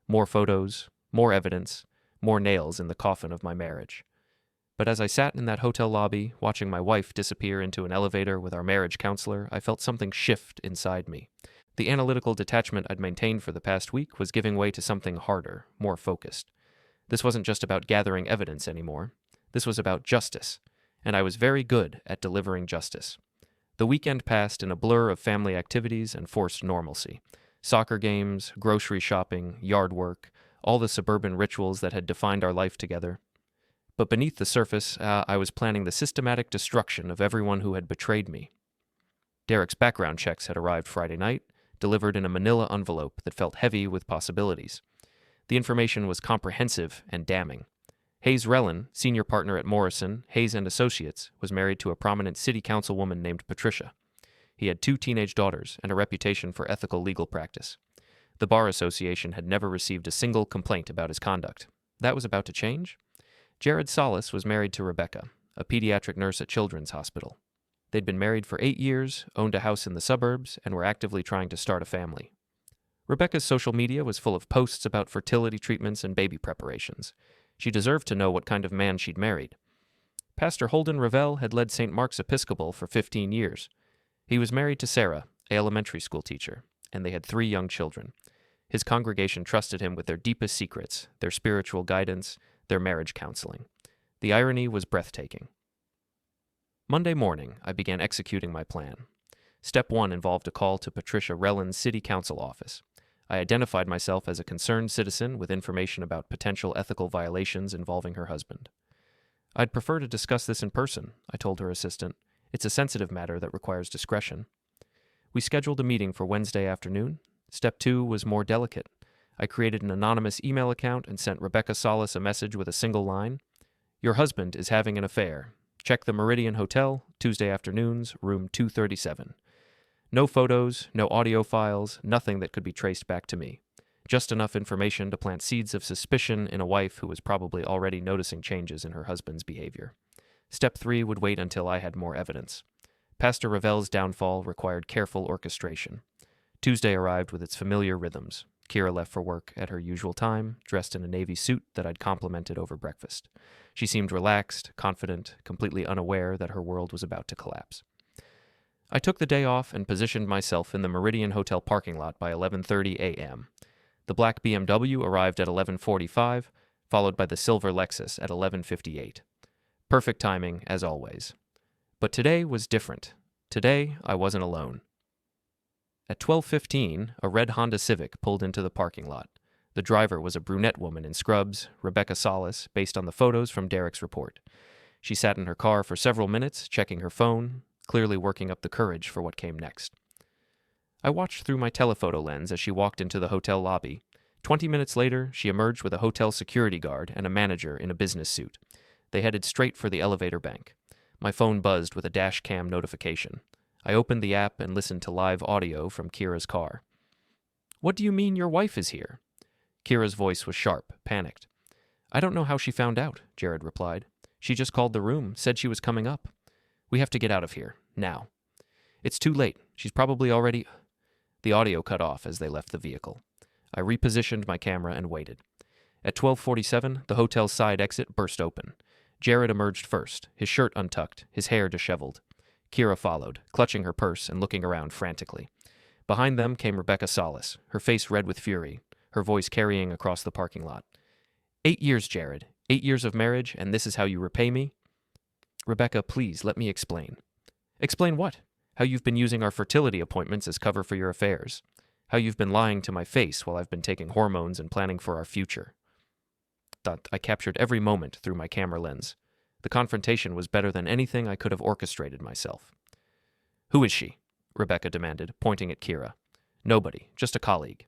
More photos, more evidence, more nails in the coffin of my marriage. But as I sat in that hotel lobby, watching my wife disappear into an elevator with our marriage counselor, I felt something shift inside me. The analytical detachment I'd maintained for the past week was giving way to something harder, more focused. This wasn't just about gathering evidence anymore. This was about justice, and I was very good at delivering justice. The weekend passed in a blur of family activities and forced normalcy. Soccer games, grocery shopping, yard work, all the suburban rituals that had defined our life together. But beneath the surface, I was planning the systematic destruction of everyone who had betrayed me. Derek's background checks had arrived Friday night, delivered in a manila envelope that felt heavy with possibilities. The information was comprehensive and damning. Hayes Rellan, senior partner at Morrison, Hayes & Associates, was married to a prominent city councilwoman named Patricia. He had 2 teenage daughters and a reputation for ethical legal practice. The Bar Association had never received a single complaint about his conduct. That was about to change? Jared Solis was married to Rebecca, a pediatric nurse at Children's Hospital. They'd been married for 8 years, owned a house in the suburbs, and were actively trying to start a family. Rebecca's social media was full of posts about fertility treatments and baby preparations. She deserved to know what kind of man she'd married. Pastor Holden Ravel had led St. Mark's Episcopal for 15 years. He was married to Sarah, an elementary school teacher, and they had 3 young children. His congregation trusted him with their deepest secrets, their spiritual guidance, their marriage counseling. The irony was breathtaking. Monday morning, I began executing my plan. Step 1 involved a call to Patricia Rellan's city council office. I identified myself as a concerned citizen with information about potential ethical violations involving her husband. I'd prefer to discuss this in person, I told her assistant. It's a sensitive matter that requires discretion. We scheduled a meeting for Wednesday afternoon. Step 2 was more delicate. I created an anonymous email account and sent Rebecca Solis a message with a single line. Your husband is having an affair. Check the Meridian Hotel, Tuesday afternoons, room 237. No photos, no audio files, nothing that could be traced back to me. Just enough information to plant seeds of suspicion in a wife who was probably already noticing changes in her husband's behavior. Step 3 would wait until I had more evidence. Pastor Ravel's downfall required careful orchestration. Tuesday arrived with its familiar rhythms. Kiera left for work at her usual time, dressed in a navy suit that I'd complimented over breakfast. She seemed relaxed, confident, completely unaware that her world was about to collapse. I took the day off and positioned myself in the Meridian Hotel parking lot by 11:30 a.m. The black BMW arrived at 11:45, followed by the silver Lexus at 11:58. Perfect timing, as always. But today was different. Today, I wasn't alone. At 12:15, a red Honda Civic pulled into the parking lot. The driver was a brunette woman in scrubs, Rebecca Solis, based on the photos from Derek's report. She sat in her car for several minutes, checking her phone, clearly working up the courage for what came next. I watched through my telephoto lens as she walked into the hotel lobby. 20 minutes later, she emerged with a hotel security guard and a manager in a business suit. They headed straight for the elevator bank. My phone buzzed with a Dashcam notification. I opened the app and listened to live audio from Kiera's car. "What do you mean your wife is here?" Kiera's voice was sharp, panicked. "I don't know how she found out," Jared replied. "She just called the room, said she was coming up. We have to get out of here, now. It's too late. She's probably already—" The audio cut off as they left the vehicle. I repositioned my camera and waited. At 12:47, the hotel's side exit burst open. Jared emerged first, his shirt untucked, his hair disheveled. Kiera followed, clutching her purse and looking around frantically. Behind them came Rebecca Solis, her face red with fury, her voice carrying across the parking lot. 8 years, Jared. 8 years of marriage, and this is how you repay me? Rebecca, please, let me explain. Explain what? How you've been using our fertility appointments as cover for your affairs. How you've been lying to my face while I've been taking hormones and planning for our future. I captured every moment through my camera lens. The confrontation was better than anything I could have orchestrated myself. Who is she? Rebecca demanded, pointing at Kiera. Nobody, just a colleague.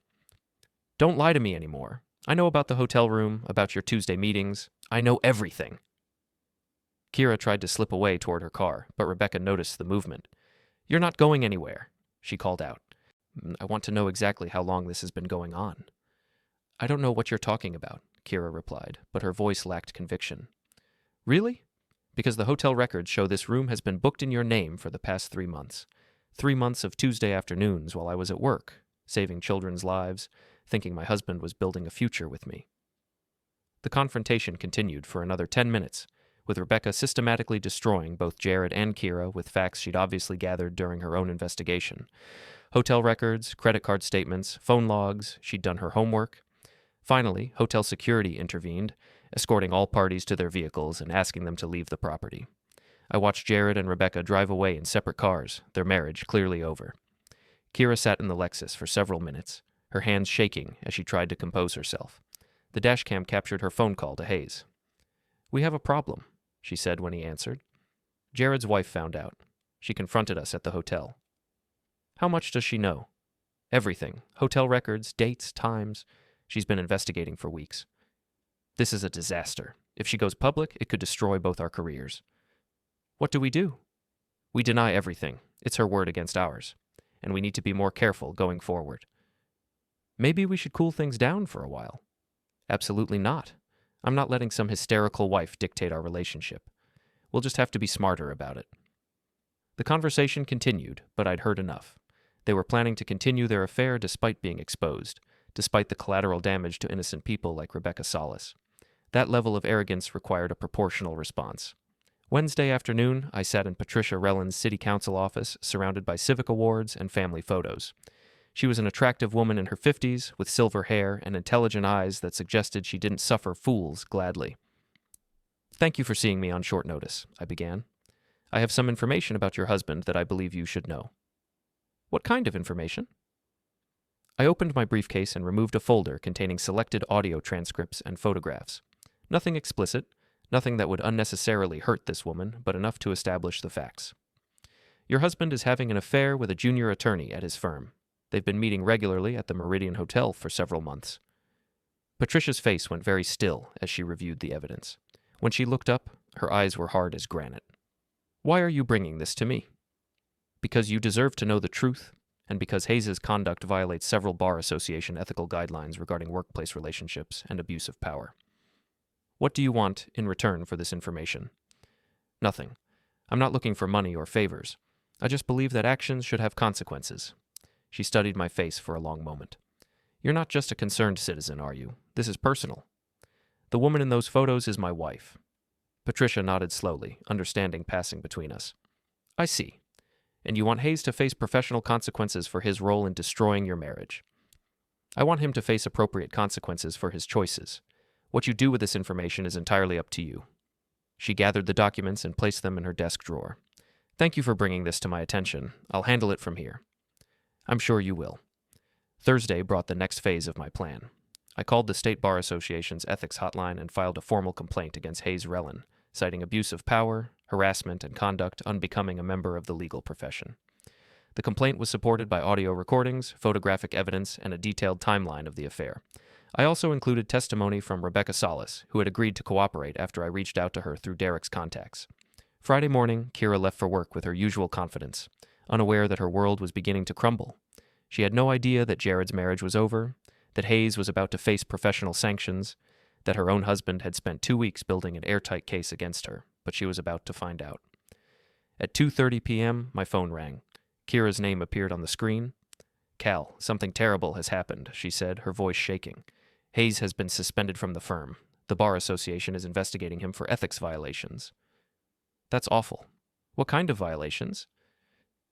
Don't lie to me anymore. I know about the hotel room, about your Tuesday meetings. I know everything. Kiera tried to slip away toward her car, but Rebecca noticed the movement. You're not going anywhere, she called out. I want to know exactly how long this has been going on. I don't know what you're talking about, Kiera replied, but her voice lacked conviction. Really? Because the hotel records show this room has been booked in your name for the past 3 months. 3 months of Tuesday afternoons while I was at work, saving children's lives, thinking my husband was building a future with me. The confrontation continued for another 10 minutes, with Rebecca systematically destroying both Jared and Kiera with facts she'd obviously gathered during her own investigation. Hotel records, credit card statements, phone logs, she'd done her homework. Finally, hotel security intervened, escorting all parties to their vehicles and asking them to leave the property. I watched Jared and Rebecca drive away in separate cars, their marriage clearly over. Kiera sat in the Lexus for several minutes, her hands shaking as she tried to compose herself. The dashcam captured her phone call to Hayes. We have a problem, she said when he answered. Jared's wife found out. She confronted us at the hotel. How much does she know? Everything. Hotel records, dates, times. She's been investigating for weeks. This is a disaster. If she goes public, it could destroy both our careers. What do? We deny everything. It's her word against ours. And we need to be more careful going forward. Maybe we should cool things down for a while. Absolutely not. I'm not letting some hysterical wife dictate our relationship. We'll just have to be smarter about it. The conversation continued, but I'd heard enough. They were planning to continue their affair despite being exposed, despite the collateral damage to innocent people like Rebecca Solis. That level of arrogance required a proportional response. Wednesday afternoon, I sat in Patricia Rellin's city council office, surrounded by civic awards and family photos. She was an attractive woman in her 50s, with silver hair and intelligent eyes that suggested she didn't suffer fools gladly. Thank you for seeing me on short notice, I began. I have some information about your husband that I believe you should know. What kind of information? I opened my briefcase and removed a folder containing selected audio transcripts and photographs. Nothing explicit, nothing that would unnecessarily hurt this woman, but enough to establish the facts. Your husband is having an affair with a junior attorney at his firm. They've been meeting regularly at the Meridian Hotel for several months. Patricia's face went very still as she reviewed the evidence. When she looked up, her eyes were hard as granite. Why are you bringing this to me? Because you deserve to know the truth, and because Hayes' conduct violates several Bar Association ethical guidelines regarding workplace relationships and abuse of power. What do you want in return for this information? Nothing. I'm not looking for money or favors. I just believe that actions should have consequences. She studied my face for a long moment. You're not just a concerned citizen, are you? This is personal. The woman in those photos is my wife. Patricia nodded slowly, understanding passing between us. I see. And you want Hayes to face professional consequences for his role in destroying your marriage. I want him to face appropriate consequences for his choices. What you do with this information is entirely up to you. She gathered the documents and placed them in her desk drawer. Thank you for bringing this to my attention. I'll handle it from here. I'm sure you will. Thursday brought the next phase of my plan. I called the State Bar Association's ethics hotline and filed a formal complaint against Hayes Rellin, citing abuse of power, harassment, and conduct unbecoming a member of the legal profession. The complaint was supported by audio recordings, photographic evidence, and a detailed timeline of the affair. I also included testimony from Rebecca Solis, who had agreed to cooperate after I reached out to her through Derek's contacts. Friday morning, Kiera left for work with her usual confidence, unaware that her world was beginning to crumble. She had no idea that Jared's marriage was over, that Hayes was about to face professional sanctions, that her own husband had spent 2 weeks building an airtight case against her, but she was about to find out. At 2:30 p.m., my phone rang. Kiera's name appeared on the screen. Cal, something terrible has happened, she said, her voice shaking. Hayes has been suspended from the firm. The Bar Association is investigating him for ethics violations. That's awful. What kind of violations?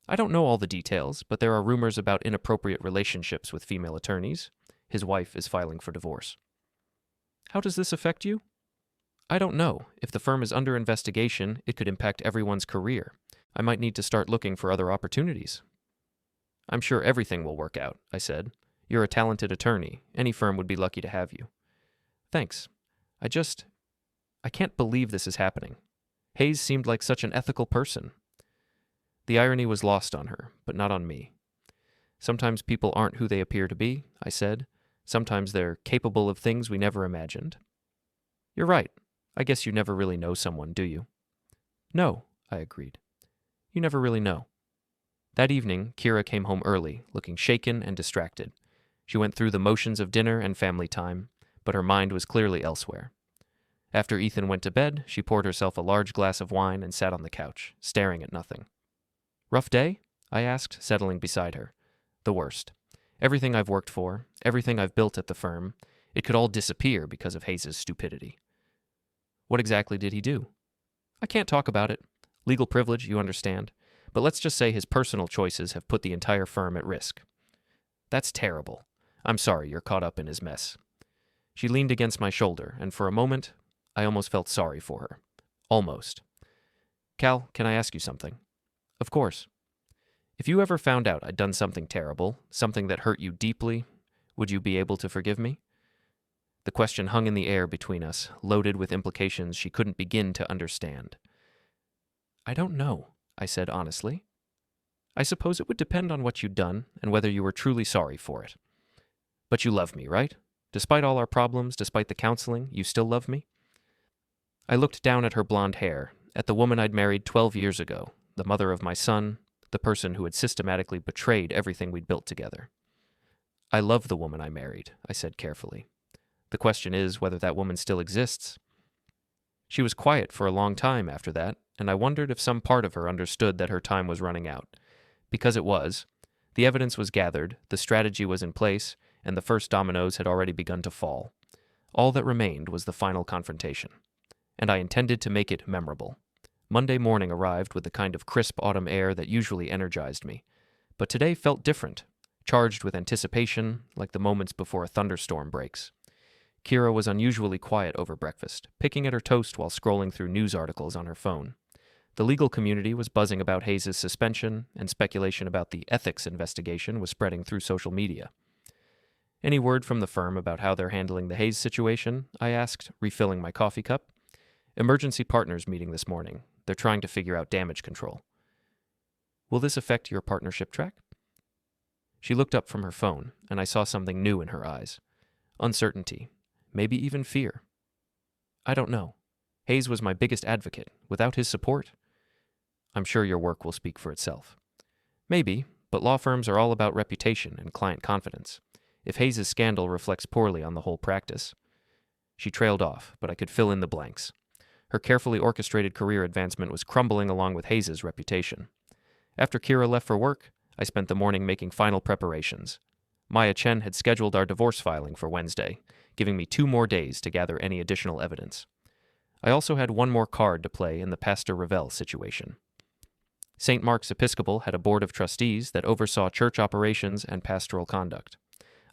I don't know all the details, but there are rumors about inappropriate relationships with female attorneys. His wife is filing for divorce. How does this affect you? I don't know. If the firm is under investigation, it could impact everyone's career. I might need to start looking for other opportunities. I'm sure everything will work out, I said. You're a talented attorney. Any firm would be lucky to have you. Thanks. I can't believe this is happening. Hayes seemed like such an ethical person. The irony was lost on her, but not on me. Sometimes people aren't who they appear to be, I said. Sometimes they're capable of things we never imagined. You're right. I guess you never really know someone, do you? No, I agreed. You never really know. That evening, Kiera came home early, looking shaken and distracted. She went through the motions of dinner and family time, but her mind was clearly elsewhere. After Ethan went to bed, she poured herself a large glass of wine and sat on the couch, staring at nothing. Rough day? I asked, settling beside her. The worst. Everything I've worked for, everything I've built at the firm, it could all disappear because of Hayes' stupidity. What exactly did he do? I can't talk about it. Legal privilege, you understand. But let's just say his personal choices have put the entire firm at risk. That's terrible. I'm sorry you're caught up in his mess. She leaned against my shoulder, and for a moment, I almost felt sorry for her. Almost. Cal, can I ask you something? Of course. If you ever found out I'd done something terrible, something that hurt you deeply, would you be able to forgive me? The question hung in the air between us, loaded with implications she couldn't begin to understand. I don't know, I said honestly. I suppose it would depend on what you'd done and whether you were truly sorry for it. But you love me, right? Despite all our problems, despite the counseling, you still love me? I looked down at her blonde hair, at the woman I'd married 12 years ago, the mother of my son, the person who had systematically betrayed everything we'd built together. I love the woman I married, I said carefully. The question is whether that woman still exists. She was quiet for a long time after that, and I wondered if some part of her understood that her time was running out. Because it was. The evidence was gathered, the strategy was in place, and the first dominoes had already begun to fall. All that remained was the final confrontation. And I intended to make it memorable. Monday morning arrived with the kind of crisp autumn air that usually energized me. But today felt different, charged with anticipation, like the moments before a thunderstorm breaks. Kiera was unusually quiet over breakfast, picking at her toast while scrolling through news articles on her phone. The legal community was buzzing about Hayes' suspension, and speculation about the ethics investigation was spreading through social media. Any word from the firm about how they're handling the Hayes situation? I asked, refilling my coffee cup. Emergency partners meeting this morning. They're trying to figure out damage control. Will this affect your partnership track? She looked up from her phone, and I saw something new in her eyes. Uncertainty. Maybe even fear. I don't know. Hayes was my biggest advocate. Without his support, I'm sure your work will speak for itself. Maybe, but law firms are all about reputation and client confidence. If Hayes' scandal reflects poorly on the whole practice. She trailed off, but I could fill in the blanks. Her carefully orchestrated career advancement was crumbling along with Hayes' reputation. After Kiera left for work, I spent the morning making final preparations. Maya Chen had scheduled our divorce filing for Wednesday, giving me 2 more days to gather any additional evidence. I also had one more card to play in the Pastor Ravel situation. St. Mark's Episcopal had a board of trustees that oversaw church operations and pastoral conduct.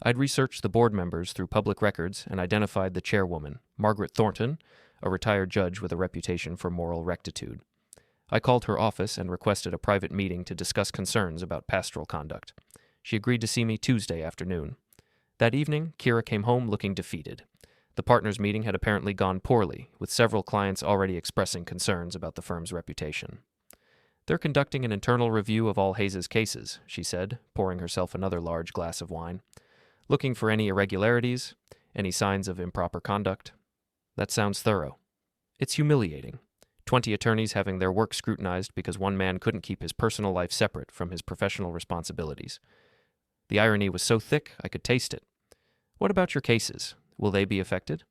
I'd researched the board members through public records and identified the chairwoman, Margaret Thornton, a retired judge with a reputation for moral rectitude. I called her office and requested a private meeting to discuss concerns about pastoral conduct. She agreed to see me Tuesday afternoon. That evening, Kiera came home looking defeated. The partners' meeting had apparently gone poorly, with several clients already expressing concerns about the firm's reputation. They're conducting an internal review of all Hayes' cases, she said, pouring herself another large glass of wine. Looking for any irregularities, any signs of improper conduct. That sounds thorough. It's humiliating. 20 attorneys having their work scrutinized because one man couldn't keep his personal life separate from his professional responsibilities. The irony was so thick I could taste it. What about your cases? Will they be affected?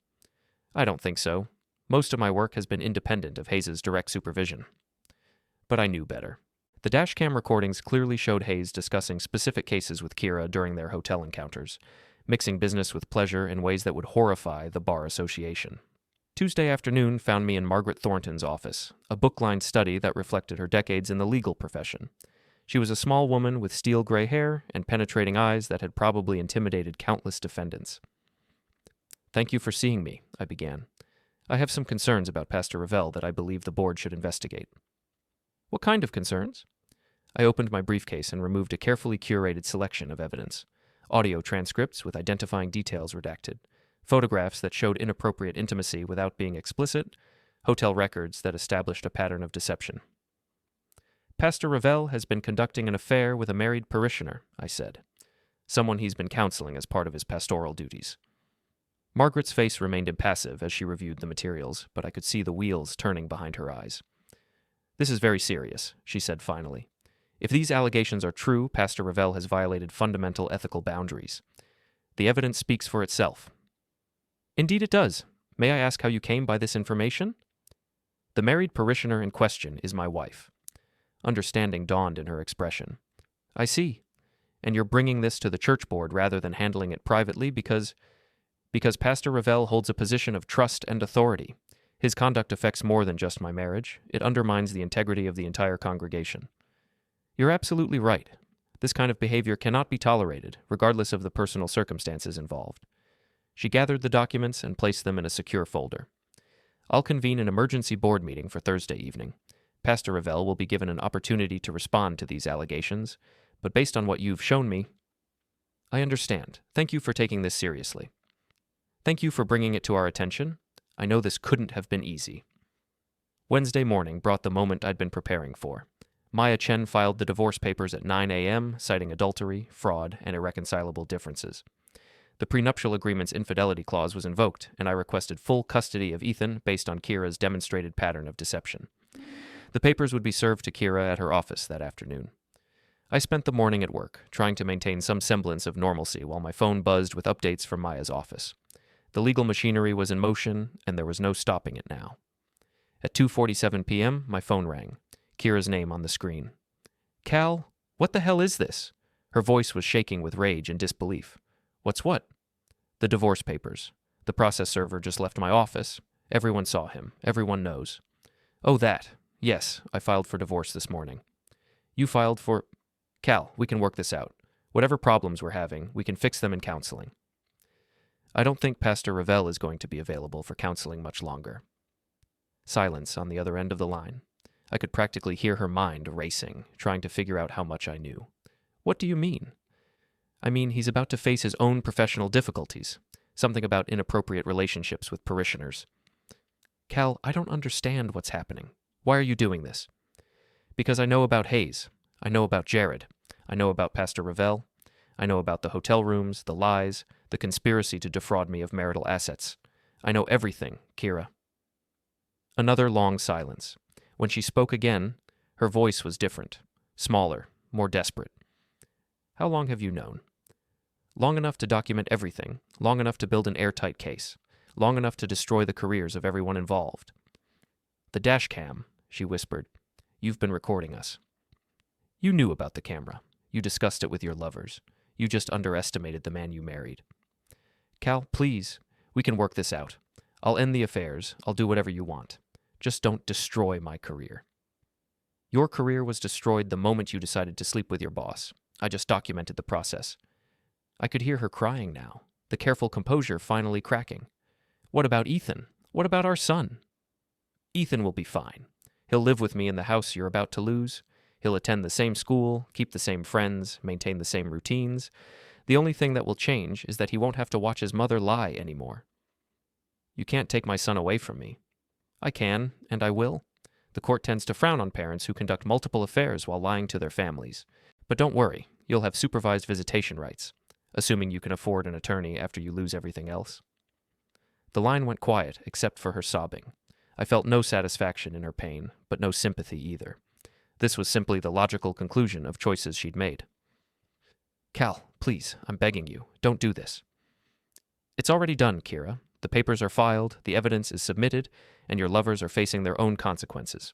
I don't think so. Most of my work has been independent of Hayes' direct supervision. But I knew better. The Dashcam recordings clearly showed Hayes discussing specific cases with Kiera during their hotel encounters, mixing business with pleasure in ways that would horrify the Bar Association. Tuesday afternoon found me in Margaret Thornton's office, a book-lined study that reflected her decades in the legal profession. She was a small woman with steel gray hair and penetrating eyes that had probably intimidated countless defendants. Thank you for seeing me, I began. I have some concerns about Pastor Ravel that I believe the board should investigate. What kind of concerns? I opened my briefcase and removed a carefully curated selection of evidence. Audio transcripts with identifying details redacted, photographs that showed inappropriate intimacy without being explicit, hotel records that established a pattern of deception. Pastor Ravel has been conducting an affair with a married parishioner, I said. Someone he's been counseling as part of his pastoral duties. Margaret's face remained impassive as she reviewed the materials, but I could see the wheels turning behind her eyes. This is very serious, she said finally. If these allegations are true, Pastor Ravel has violated fundamental ethical boundaries. The evidence speaks for itself. Indeed it does. May I ask how you came by this information? The married parishioner in question is my wife. Understanding dawned in her expression. I see. And you're bringing this to the church board rather than handling it privately because Pastor Ravel holds a position of trust and authority. His conduct affects more than just my marriage. It undermines the integrity of the entire congregation. You're absolutely right. This kind of behavior cannot be tolerated, regardless of the personal circumstances involved. She gathered the documents and placed them in a secure folder. I'll convene an emergency board meeting for Thursday evening. Pastor Ravel will be given an opportunity to respond to these allegations, but based on what you've shown me, I understand. Thank you for taking this seriously. Thank you for bringing it to our attention. I know this couldn't have been easy. Wednesday morning brought the moment I'd been preparing for. Maya Chen filed the divorce papers at 9 a.m., citing adultery, fraud, and irreconcilable differences. The prenuptial agreement's infidelity clause was invoked, and I requested full custody of Ethan based on Kiera's demonstrated pattern of deception. The papers would be served to Kiera at her office that afternoon. I spent the morning at work, trying to maintain some semblance of normalcy while my phone buzzed with updates from Maya's office. The legal machinery was in motion, and there was no stopping it now. At 2:47 p.m., my phone rang. Kiera's name on the screen. Cal, what the hell is this? Her voice was shaking with rage and disbelief. What's what? The divorce papers. The process server just left my office. Everyone saw him. Everyone knows. Oh, that. Yes, I filed for divorce this morning. You filed for... Cal, we can work this out. Whatever problems we're having, we can fix them in counseling. I don't think Pastor Ravel is going to be available for counseling much longer. Silence on the other end of the line. I could practically hear her mind racing, trying to figure out how much I knew. What do you mean? I mean, he's about to face his own professional difficulties. Something about inappropriate relationships with parishioners. Cal, I don't understand what's happening. Why are you doing this? Because I know about Hayes. I know about Jared. I know about Pastor Ravel. I know about the hotel rooms, the lies, the conspiracy to defraud me of marital assets. I know everything, Kiera. Another long silence. When she spoke again, her voice was different, smaller, more desperate. How long have you known? Long enough to document everything, long enough to build an airtight case, long enough to destroy the careers of everyone involved. The Dashcam, she whispered. You've been recording us. You knew about the camera. You discussed it with your lovers. You just underestimated the man you married. Cal, please, we can work this out. I'll end the affairs. I'll do whatever you want. Just don't destroy my career. Your career was destroyed the moment you decided to sleep with your boss. I just documented the process. I could hear her crying now, the careful composure finally cracking. What about Ethan? What about our son? Ethan will be fine. He'll live with me in the house you're about to lose. He'll attend the same school, keep the same friends, maintain the same routines. The only thing that will change is that he won't have to watch his mother lie anymore. You can't take my son away from me. I can, and I will. The court tends to frown on parents who conduct multiple affairs while lying to their families. But don't worry, you'll have supervised visitation rights, assuming you can afford an attorney after you lose everything else. The line went quiet, except for her sobbing. I felt no satisfaction in her pain, but no sympathy either. This was simply the logical conclusion of choices she'd made. Cal, please, I'm begging you, don't do this. It's already done, Kiera. The papers are filed, the evidence is submitted, and your lovers are facing their own consequences.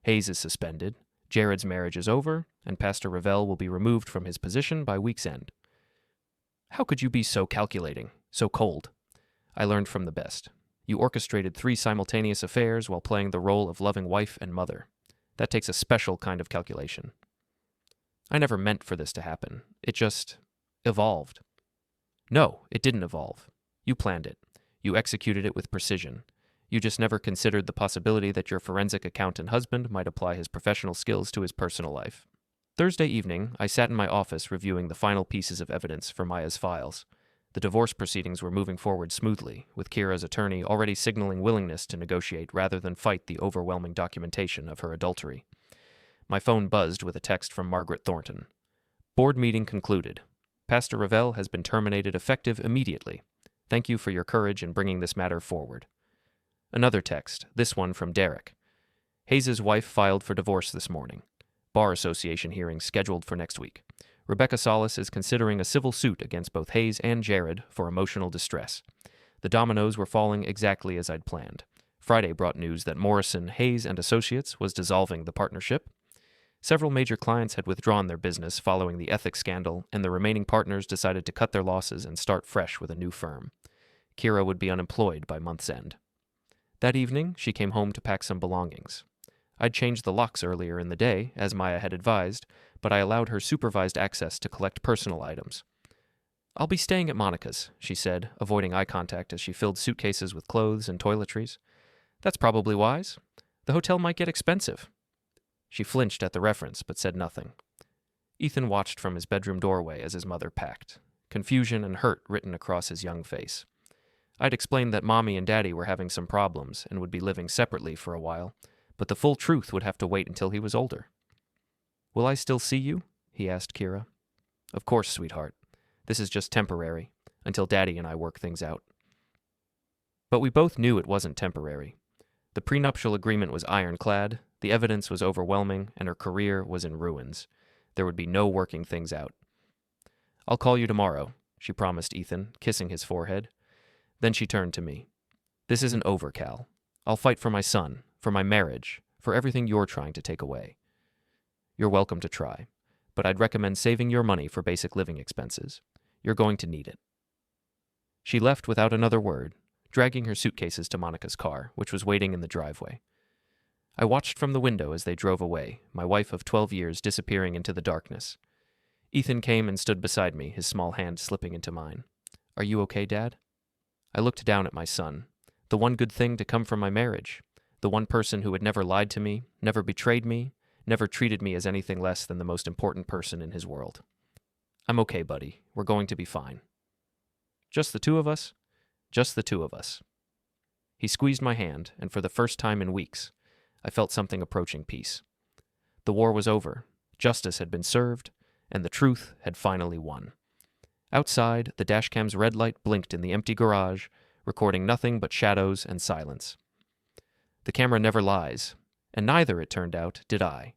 Hayes is suspended, Jared's marriage is over, and Pastor Ravel will be removed from his position by week's end. How could you be so calculating, so cold? I learned from the best. You orchestrated 3 simultaneous affairs while playing the role of loving wife and mother. That takes a special kind of calculation. I never meant for this to happen. It just evolved. No, it didn't evolve. You planned it. You executed it with precision. You just never considered the possibility that your forensic accountant husband might apply his professional skills to his personal life. Thursday evening, I sat in my office reviewing the final pieces of evidence for Maya's files. The divorce proceedings were moving forward smoothly, with Kiera's attorney already signaling willingness to negotiate rather than fight the overwhelming documentation of her adultery. My phone buzzed with a text from Margaret Thornton. Board meeting concluded. Pastor Ravel has been terminated effective immediately. Thank you for your courage in bringing this matter forward. Another text, this one from Derek. Hayes' wife filed for divorce this morning. Bar Association hearing scheduled for next week. Rebecca Solis is considering a civil suit against both Hayes and Jared for emotional distress. The dominoes were falling exactly as I'd planned. Friday brought news that Morrison, Hayes and Associates was dissolving the partnership. Several major clients had withdrawn their business following the ethics scandal, and the remaining partners decided to cut their losses and start fresh with a new firm. Kiera would be unemployed by month's end. That evening, she came home to pack some belongings. I'd changed the locks earlier in the day, as Maya had advised, but I allowed her supervised access to collect personal items. I'll be staying at Monica's, she said, avoiding eye contact as she filled suitcases with clothes and toiletries. That's probably wise. The hotel might get expensive. She flinched at the reference, but said nothing. Ethan watched from his bedroom doorway as his mother packed, confusion and hurt written across his young face. I'd explained that Mommy and Daddy were having some problems and would be living separately for a while, but the full truth would have to wait until he was older. Will I still see you? He asked Kiera. Of course, sweetheart. This is just temporary, until Daddy and I work things out. But we both knew it wasn't temporary. The prenuptial agreement was ironclad, the evidence was overwhelming, and her career was in ruins. There would be no working things out. I'll call you tomorrow, she promised Ethan, kissing his forehead. Then she turned to me. This isn't over, Cal. I'll fight for my son, for my marriage, for everything you're trying to take away. You're welcome to try, but I'd recommend saving your money for basic living expenses. You're going to need it. She left without another word, dragging her suitcases to Monica's car, which was waiting in the driveway. I watched from the window as they drove away, my wife of 12 years disappearing into the darkness. Ethan came and stood beside me, his small hand slipping into mine. Are you okay, Dad? I looked down at my son, the one good thing to come from my marriage, the one person who had never lied to me, never betrayed me, never treated me as anything less than the most important person in his world. I'm okay, buddy. We're going to be fine. Just the two of us? Just the two of us. He squeezed my hand, and for the first time in weeks, I felt something approaching peace. The war was over, justice had been served, and the truth had finally won. Outside, the dashcam's red light blinked in the empty garage, recording nothing but shadows and silence. The camera never lies, and neither, it turned out, did I.